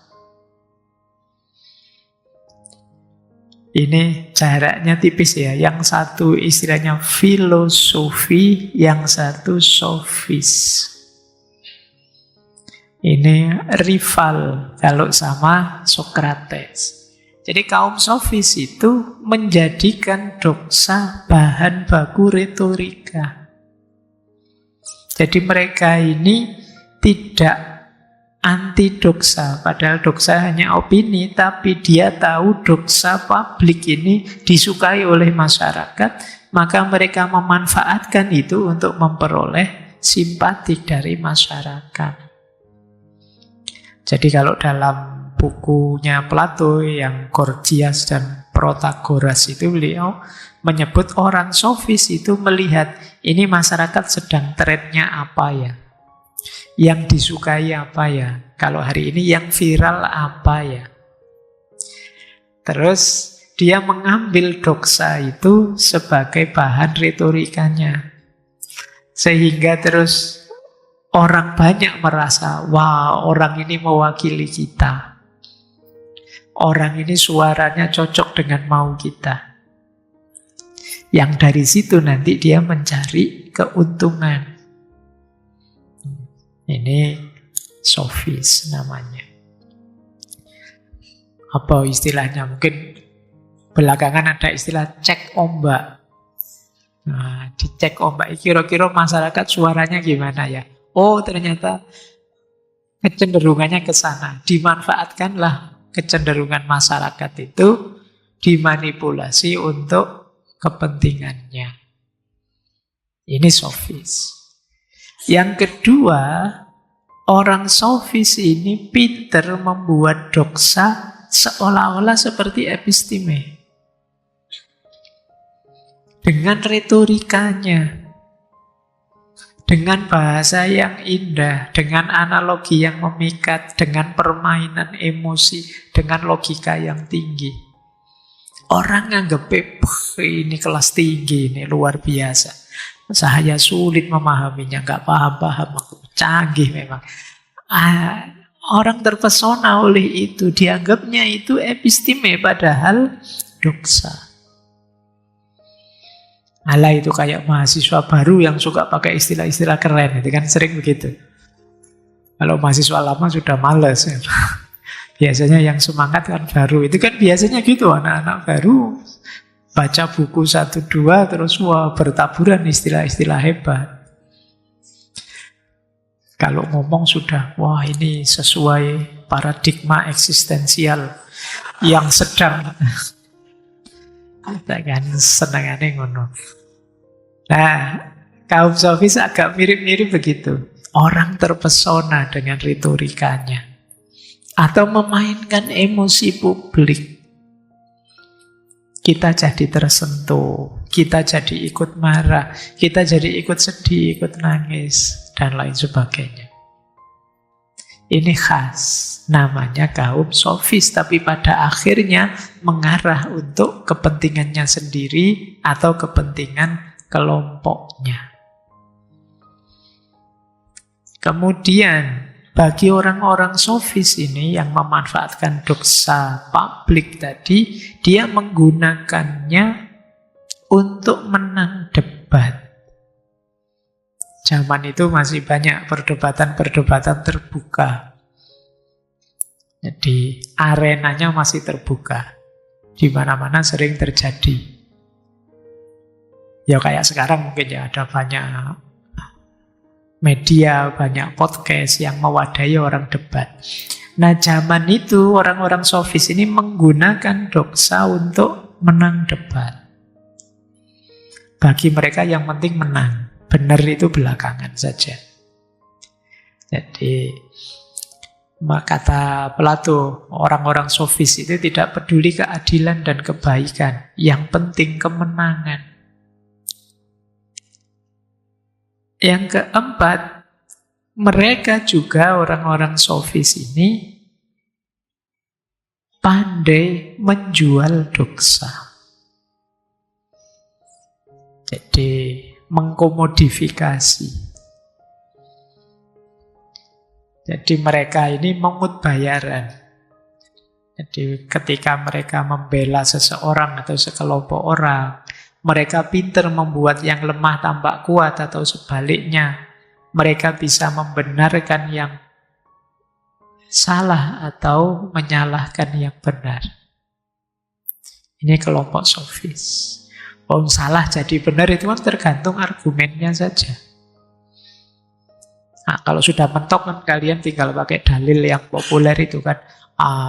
Ini jaraknya tipis ya. Yang satu istilahnya filosofi, yang satu sofis. Ini rival kalau sama Sokrates. Jadi kaum sofis itu menjadikan doxa bahan baku retorika. Jadi mereka ini tidak anti doxa, padahal doxa hanya opini, tapi dia tahu doxa publik ini disukai oleh masyarakat, maka mereka memanfaatkan itu untuk memperoleh simpati dari masyarakat. Jadi kalau dalam bukunya Plato yang Gorgias dan Protagoras itu beliau menyebut orang sofis itu melihat ini masyarakat sedang trennya apa ya, yang disukai apa ya, kalau hari ini yang viral apa ya. Terus dia mengambil doxa itu sebagai bahan retorikanya, sehingga terus orang banyak merasa, wah orang ini mewakili kita, orang ini suaranya cocok dengan mau kita. Yang dari situ nanti dia mencari keuntungan. Ini sofis namanya. Apa istilahnya? Mungkin belakangan ada istilah cek ombak. Nah, dicek ombak, kira-kira masyarakat suaranya gimana ya? Oh, ternyata kecenderungannya ke sana. Dimanfaatkanlah kecenderungan masyarakat itu, dimanipulasi untuk kepentingannya. Ini sofis. Yang kedua, orang sofis ini pinter membuat doxa seolah-olah seperti episteme. Dengan retorikanya, dengan bahasa yang indah, dengan analogi yang memikat, dengan permainan emosi, dengan logika yang tinggi. Orang nganggep, ini kelas tinggi, ini luar biasa. Saya sulit memahaminya, nggak paham-paham, canggih memang. Orang terpesona oleh itu, dianggapnya itu episteme, padahal doxa. Alah, itu kayak mahasiswa baru yang suka pakai istilah-istilah keren, itu kan sering begitu. Kalau mahasiswa lama sudah males ya. Biasanya yang semangat kan baru, itu kan biasanya gitu, anak-anak baru baca buku 1-2 terus wah bertaburan istilah-istilah hebat. Kalau ngomong sudah, wah ini sesuai paradigma eksistensial yang sedang. Kita kan senangannya ngono. Nah, kaum sofis agak mirip-mirip begitu. Orang terpesona dengan retorikanya. Atau memainkan emosi publik. Kita jadi tersentuh, kita jadi ikut marah, kita jadi ikut sedih, ikut nangis, dan lain sebagainya. Ini khas, namanya kaum sofis, tapi pada akhirnya mengarah untuk kepentingannya sendiri atau kepentingan kelompoknya. Kemudian, bagi orang-orang sofis ini yang memanfaatkan doksa publik tadi, dia menggunakannya untuk menang debat. Zaman itu masih banyak perdebatan-perdebatan terbuka. Jadi arenanya masih terbuka. Di mana-mana sering terjadi. Ya kayak sekarang mungkin ya ada banyak media, banyak podcast yang mewadahi orang debat. Nah, zaman itu orang-orang sofis ini menggunakan doksa untuk menang debat. Bagi mereka yang penting menang. Benar itu belakangan saja. Jadi, kata Plato, orang-orang sofis itu tidak peduli keadilan dan kebaikan. Yang penting kemenangan. Yang keempat, mereka juga orang-orang sofis ini pandai menjual doksa. Jadi mengkomodifikasi. Jadi mereka ini mengut bayaran. Jadi ketika mereka membela seseorang atau sekelompok orang, mereka pintar membuat yang lemah tampak kuat atau sebaliknya. Mereka bisa membenarkan yang salah atau menyalahkan yang benar. Ini kelompok sofis. Salah jadi benar itu kan tergantung argumennya saja. Nah, kalau sudah mentok kan kalian tinggal pakai dalil yang populer itu kan.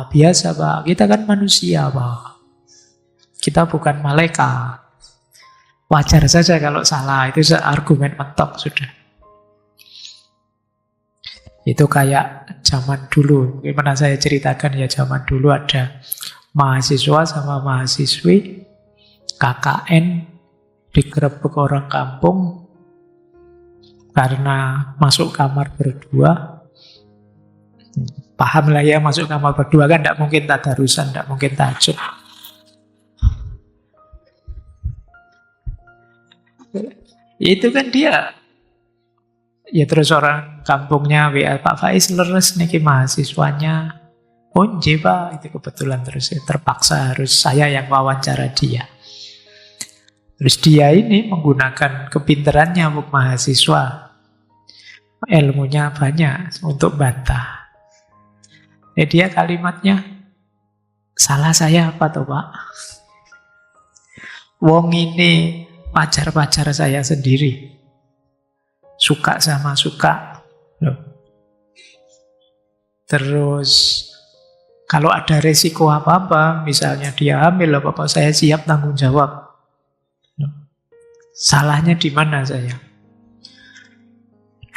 Biasa Pak, kita kan manusia Pak. Kita bukan malaikat. Wajar saja kalau salah, itu argumen mentok sudah. Itu kayak zaman dulu, gimana saya ceritakan ya, zaman dulu ada mahasiswa sama mahasiswi KKN digerebek orang kampung karena masuk kamar berdua. Paham lah ya, masuk kamar berdua kan tidak mungkin tadarusan, tidak mungkin tahajud. Itu kan dia. Ya terus orang kampungnya WA, Pak Faiz leres nih mahasiswanya. Oh nje Pak, itu kebetulan terus ya, terpaksa harus saya yang wawancara dia. Terus dia ini menggunakan kepintarannya untuk mahasiswa. Ilmunya banyak untuk bantah. Dia kalimatnya, salah saya apa toh Pak? Wong ini pacar-pacar saya sendiri. Suka sama suka. Loh. Terus kalau ada resiko apa-apa, misalnya dia hamil apa-apa, saya siap tanggung jawab. Salahnya di mana saya?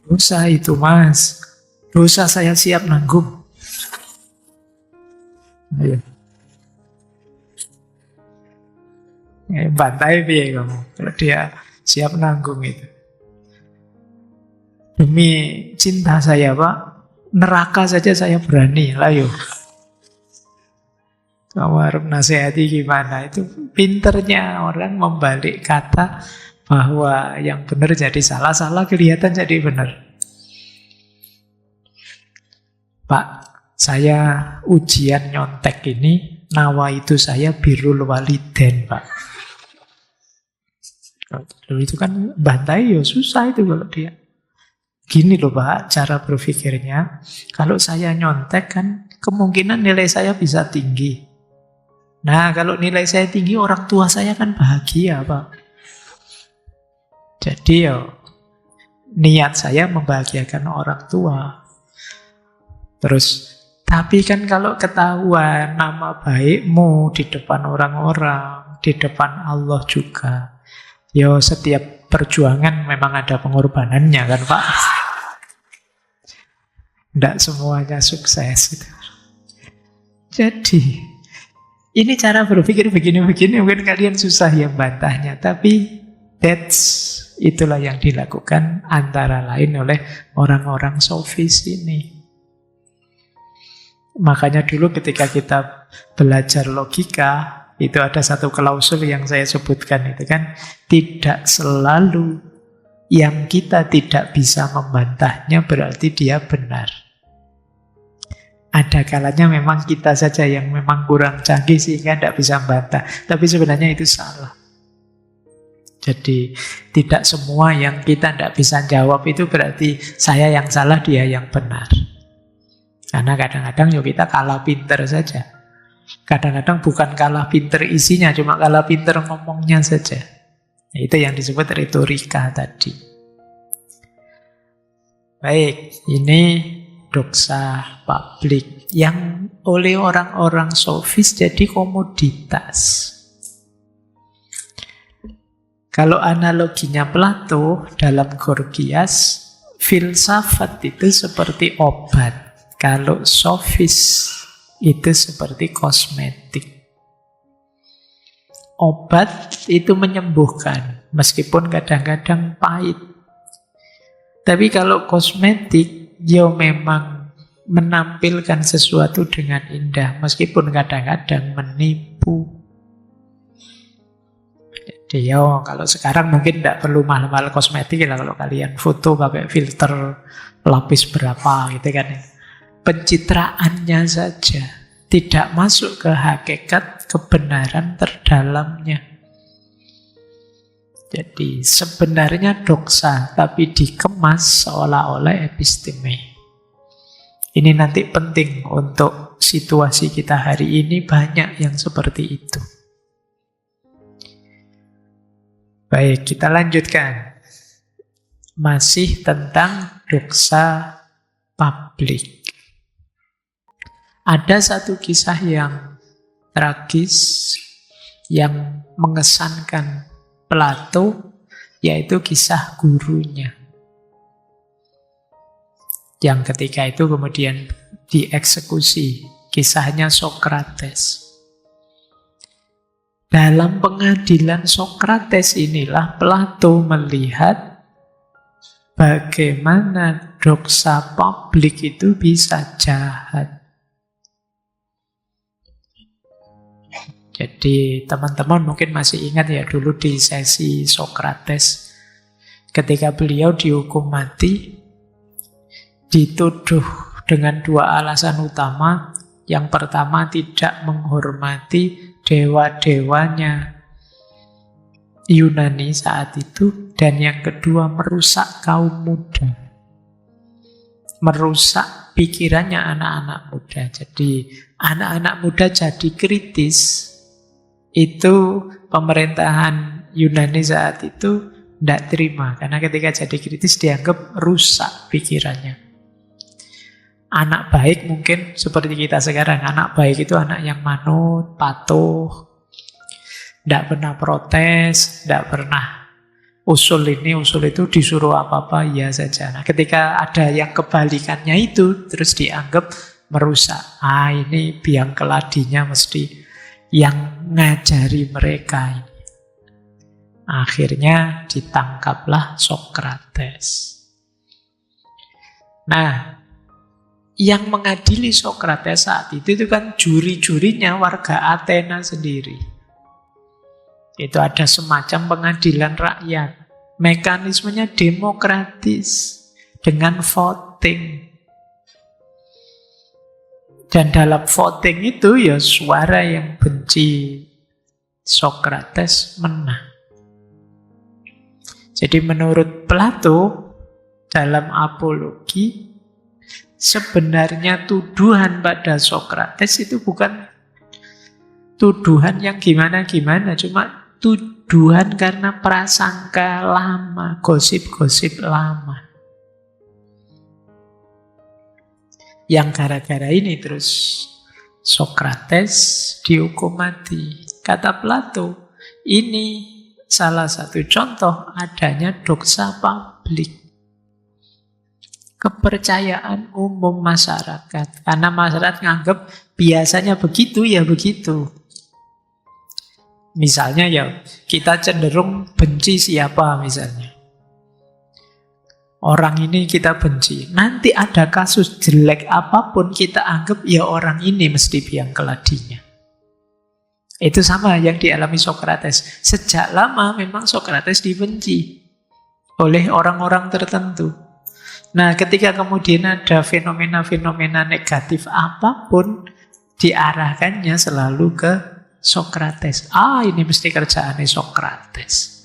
Dosa itu Mas. Dosa saya siap nanggung. Ayo. Bantai piye kamu kalau dia siap nanggung itu. Demi cinta saya Pak, neraka saja saya berani. Ayo. Kamu harus nasihati gimana? Itu pinternya orang membalik kata bahwa yang benar jadi salah, salah kelihatan jadi benar. Pak, saya ujian nyontek ini, nawa itu saya birrul walidain Pak. Lalu itu kan bantai ya susah itu kalau dia. Gini loh Pak, cara berpikirnya. Kalau saya nyontek kan kemungkinan nilai saya bisa tinggi. Nah kalau nilai saya tinggi, orang tua saya kan bahagia Pak. Jadi ya niat saya membahagiakan orang tua. Terus, tapi kan kalau ketahuan nama baikmu di depan orang-orang, di depan Allah juga, ya setiap perjuangan memang ada pengorbanannya kan Pak. Tidak semuanya sukses. Jadi, ini cara berpikir begini-begini, mungkin kalian susah ya bantahnya, tapi itulah yang dilakukan antara lain oleh orang-orang sofis ini. Makanya dulu ketika kita belajar logika, itu ada satu klausul yang saya sebutkan itu kan, tidak selalu yang kita tidak bisa membantahnya berarti dia benar. Ada kalanya memang kita saja yang memang kurang canggih sehingga tidak bisa membantah. Tapi sebenarnya itu salah. Jadi tidak semua yang kita tidak bisa jawab itu berarti saya yang salah, dia yang benar. Karena kadang-kadang ya kita kalah pinter saja. Kadang-kadang bukan kalah pinter isinya, cuma kalah pinter ngomongnya saja. Nah, itu yang disebut retorika tadi. Baik, ini doksa publik yang oleh orang-orang sofis jadi komoditas. Kalau analoginya Plato dalam Gorgias, filsafat itu seperti obat. Kalau sofis itu seperti kosmetik. Obat itu menyembuhkan, meskipun kadang-kadang pahit. Tapi kalau kosmetik, ya memang menampilkan sesuatu dengan indah, meskipun kadang-kadang menipu. Jadi ya, kalau sekarang mungkin tidak perlu mahal-mahal kosmetik lah, kalau kalian foto pakai filter lapis berapa gitu kan. Pencitraannya saja, tidak masuk ke hakikat kebenaran terdalamnya. Jadi sebenarnya doksa, tapi dikemas seolah-olah episteme. Ini nanti penting untuk situasi kita hari ini, banyak yang seperti itu. Baik, kita lanjutkan. Masih tentang doksa publik. Ada satu kisah yang tragis, yang mengesankan Plato, yaitu kisah gurunya. Yang ketika itu kemudian dieksekusi, kisahnya Sokrates. Dalam pengadilan Sokrates inilah Plato melihat bagaimana doksa publik itu bisa jahat. Jadi teman-teman mungkin masih ingat ya dulu di sesi Sokrates, ketika beliau dihukum mati, dituduh dengan dua alasan utama. Yang pertama, tidak menghormati dewa-dewanya Yunani saat itu. Dan yang kedua, merusak kaum muda, merusak pikirannya anak-anak muda. Jadi anak-anak muda jadi kritis. Itu pemerintahan Yunani saat itu tidak terima. Karena ketika jadi kritis dianggap rusak pikirannya. Anak baik mungkin seperti kita sekarang. Anak baik itu anak yang manut, patuh, tidak pernah protes, tidak pernah usul ini, usul itu, disuruh apa-apa, ya saja. Nah, ketika ada yang kebalikannya itu, terus dianggap merusak. Ini biang keladinya mesti yang ngajari mereka ini. Akhirnya ditangkaplah Sokrates. Nah, yang mengadili Sokrates saat itu kan juri-jurinya warga Athena sendiri. Itu ada semacam pengadilan rakyat. Mekanismenya demokratis dengan voting. Dan dalam voting itu ya suara yang benci Sokrates menang. Jadi menurut Plato dalam apologi, sebenarnya tuduhan pada Sokrates itu bukan tuduhan yang gimana-gimana, cuma tuduhan karena prasangka lama, gosip-gosip lama. Yang gara-gara ini terus Sokrates dihukum mati. Kata Plato, ini salah satu contoh adanya doksa publik. Kepercayaan umum masyarakat. Karena masyarakat nganggap biasanya begitu ya begitu. Misalnya ya kita cenderung benci siapa misalnya. Orang ini kita benci. Nanti ada kasus jelek apapun, kita anggap ya orang ini mesti biang keladinya. Itu sama yang dialami Sokrates. Sejak lama memang Sokrates dibenci oleh orang-orang tertentu. Nah, ketika kemudian ada fenomena-fenomena negatif apapun, diarahkannya selalu ke Sokrates. Ini mesti kerjaannya Sokrates.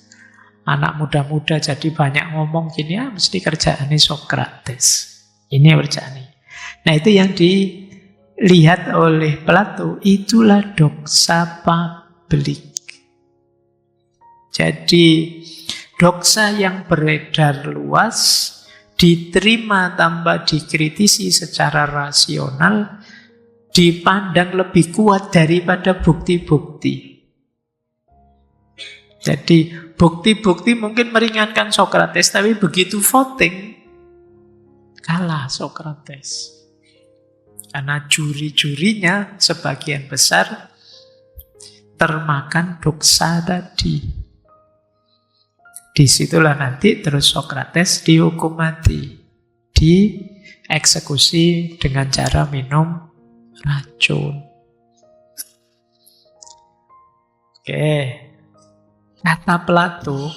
Anak muda-muda jadi banyak ngomong gini, mesti kerjaannya Sokrates. Ini kerjaannya. Nah, itu yang dilihat oleh Plato, itulah doxa publik. Jadi, doxa yang beredar luas, diterima tanpa dikritisi secara rasional, dipandang lebih kuat daripada bukti-bukti. Jadi bukti-bukti mungkin meringankan Sokrates, tapi begitu voting, kalah Sokrates. Karena juri-jurinya sebagian besar termakan doxa tadi. Disitulah nanti terus Sokrates dihukum mati, dieksekusi dengan cara minum racun. Oke. Kata Plato,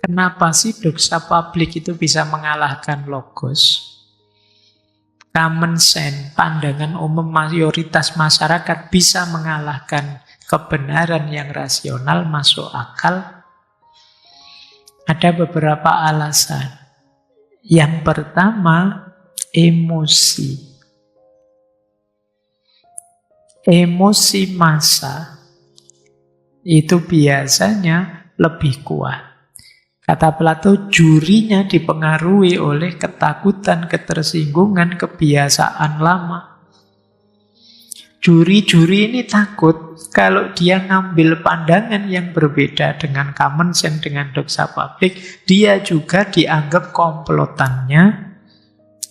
kenapa sih doxa publik itu bisa mengalahkan logos? Common sense, pandangan umum mayoritas masyarakat bisa mengalahkan kebenaran yang rasional, masuk akal. Ada beberapa alasan. Yang pertama, emosi. Emosi massa itu biasanya lebih kuat. Kata Plato, jurinya dipengaruhi oleh ketakutan, ketersinggungan, kebiasaan lama. Juri-juri ini takut kalau dia ngambil pandangan yang berbeda dengan common sense, dengan doxa publik, dia juga dianggap komplotannya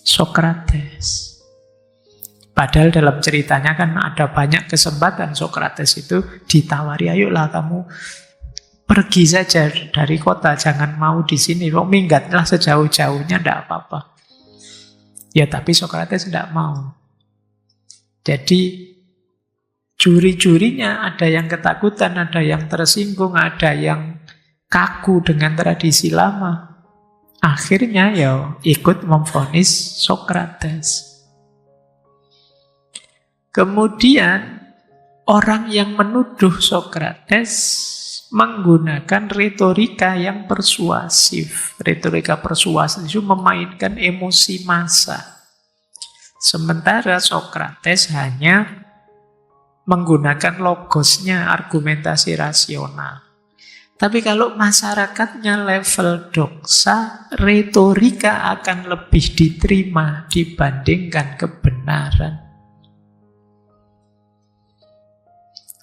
Sokrates. Padahal dalam ceritanya kan ada banyak kesempatan Sokrates itu ditawari, ayolah kamu pergi saja dari kota, jangan mau di sini, minggatlah sejauh-jauhnya, tidak apa-apa. Ya tapi Sokrates tidak mau. Jadi juri-jurinya ada yang ketakutan, ada yang tersinggung, ada yang kaku dengan tradisi lama. Akhirnya ya ikut memvonis Sokrates. Kemudian orang yang menuduh Sokrates menggunakan retorika yang persuasif. Retorika persuasif itu memainkan emosi massa. Sementara Sokrates hanya menggunakan logosnya, argumentasi rasional. Tapi kalau masyarakatnya level doxa, retorika akan lebih diterima dibandingkan kebenaran.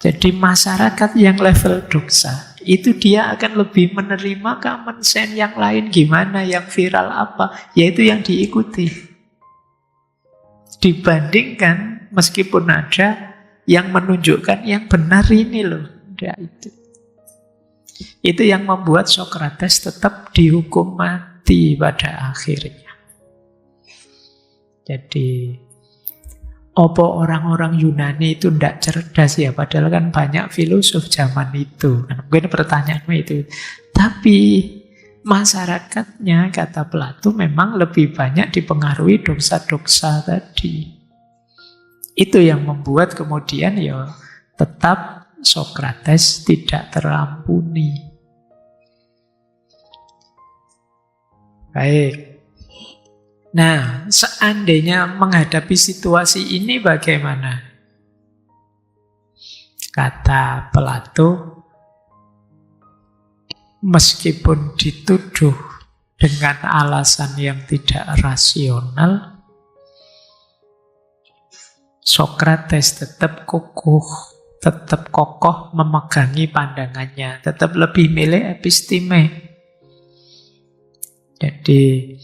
Jadi masyarakat yang level doxa, itu dia akan lebih menerima common sense yang lain gimana, yang viral apa, yaitu yang diikuti. Dibandingkan meskipun ada yang menunjukkan yang benar ini loh. Ya, itu yang membuat Sokrates tetap dihukum mati pada akhirnya. Jadi apa orang-orang Yunani itu tidak cerdas ya? Padahal kan banyak filosof zaman itu. Mungkin pertanyaanmu itu. Tapi masyarakatnya, kata Plato, memang lebih banyak dipengaruhi doxa-doxa tadi. Itu yang membuat kemudian ya tetap Sokrates tidak terampuni. Baik. Nah, seandainya menghadapi situasi ini bagaimana? Kata Plato, meskipun dituduh dengan alasan yang tidak rasional, Sokrates tetap kokoh memegangi pandangannya, tetap lebih milih episteme. Jadi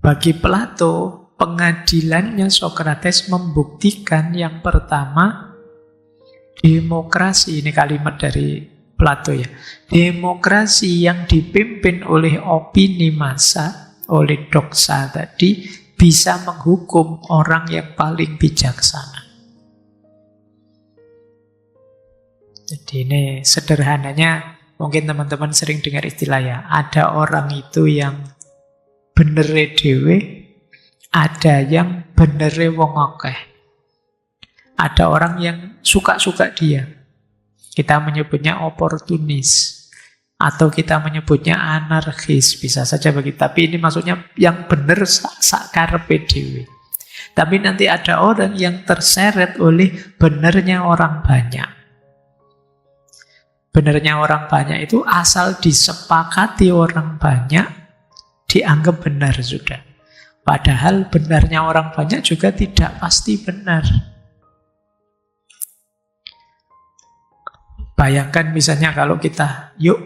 bagi Plato, pengadilannya Sokrates membuktikan yang pertama, demokrasi, ini kalimat dari Plato ya. Demokrasi yang dipimpin oleh opini massa, oleh doxa tadi, bisa menghukum orang yang paling bijaksana. Jadi ini sederhananya, mungkin teman-teman sering dengar istilah ya, ada orang itu yang benere dhewe, ada yang benere wong akeh. Ada orang yang suka-suka dia. Kita menyebutnya oportunis. Atau kita menyebutnya anarkis. Bisa saja begitu. Tapi ini maksudnya yang benar sakarepe dhewe. Tapi nanti ada orang yang terseret oleh benarnya orang banyak. Benarnya orang banyak itu asal disepakati orang banyak, dianggap benar sudah. Padahal benarnya orang banyak juga tidak pasti benar. Bayangkan misalnya kalau kita, yuk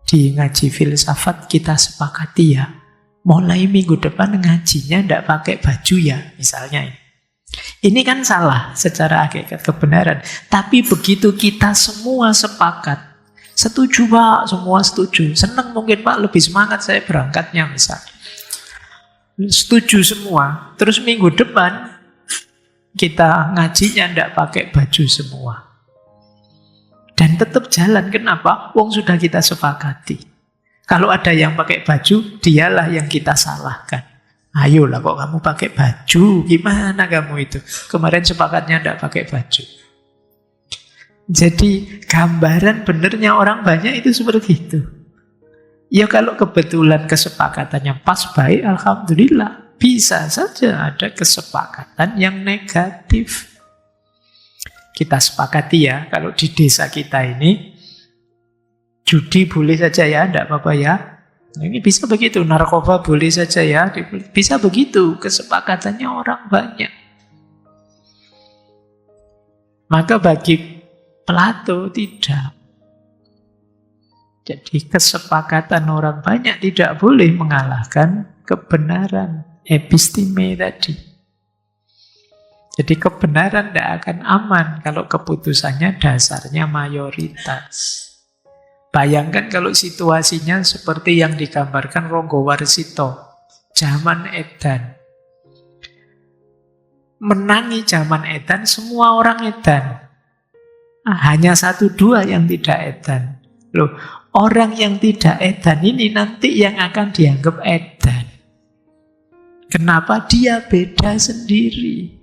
di ngaji filsafat kita sepakati ya, mulai minggu depan ngajinya tidak pakai baju ya, misalnya. Ini kan salah secara hakikat kebenaran. Tapi begitu kita semua sepakat, setuju Pak, semua setuju. Senang mungkin Pak, lebih semangat saya berangkatnya misalnya. Setuju semua. Terus minggu depan kita ngajinya tidak pakai baju semua. Dan tetap jalan. Kenapa? Wong sudah kita sepakati. Kalau ada yang pakai baju, dialah yang kita salahkan. Ayolah kok kamu pakai baju, gimana kamu itu? Kemarin sepakatnya tidak pakai baju. Jadi gambaran benernya orang banyak itu seperti itu. Ya kalau kebetulan kesepakatannya pas baik, alhamdulillah. Bisa saja ada kesepakatan yang negatif. Kita sepakati ya, kalau di desa kita ini, judi boleh saja ya, tidak apa-apa ya. Ini bisa begitu, narkoba boleh saja ya, bisa begitu, kesepakatannya orang banyak. Maka bagi Plato tidak. Jadi kesepakatan orang banyak tidak boleh mengalahkan kebenaran episteme tadi. Jadi kebenaran tidak akan aman kalau keputusannya dasarnya mayoritas. Bayangkan kalau situasinya seperti yang digambarkan Ronggo Warsito, zaman edan. Menangi zaman edan, semua orang edan. Hanya 1-2 yang tidak edan. Loh, orang yang tidak edan ini nanti yang akan dianggap edan. Kenapa? Dia beda sendiri.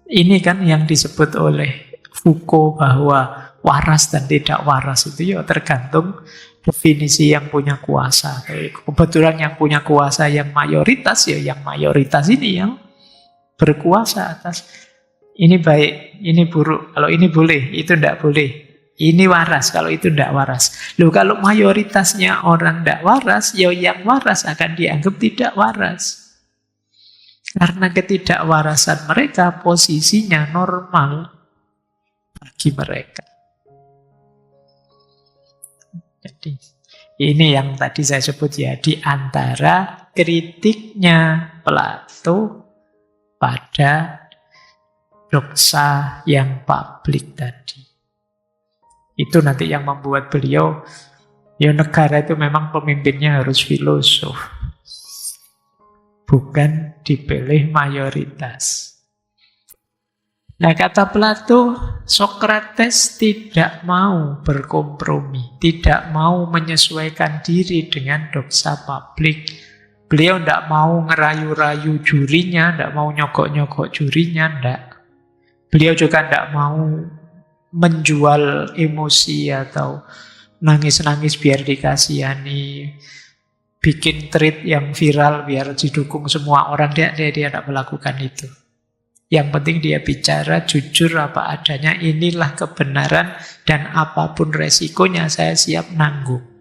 Ini kan yang disebut oleh Foucault bahwa waras dan tidak waras itu ya tergantung definisi yang punya kuasa. Kebetulan yang punya kuasa yang mayoritas, ya yang mayoritas ini yang berkuasa atas. Ini baik, ini buruk. Kalau ini boleh, itu tidak boleh. Ini waras, kalau itu tidak waras. Loh, kalau mayoritasnya orang tidak waras, ya yang waras akan dianggap tidak waras. Karena ketidakwarasan mereka posisinya normal bagi mereka. Jadi ini yang tadi saya sebut ya, di antara kritiknya Plato pada doxa yang publik tadi. Itu nanti yang membuat beliau, ya negara itu memang pemimpinnya harus filosof. Bukan dipilih mayoritas. Nah, kata Plato, Sokrates tidak mau berkompromi, tidak mau menyesuaikan diri dengan doxa publik. Beliau tidak mau ngerayu-rayu jurinya, tidak mau nyogok-nyogok jurinya, tidak. Beliau juga tidak mau menjual emosi atau nangis-nangis biar dikasihani, bikin tweet yang viral biar didukung semua orang. Dia tidak melakukan itu. Yang penting dia bicara jujur apa adanya, inilah kebenaran dan apapun resikonya saya siap nanggung.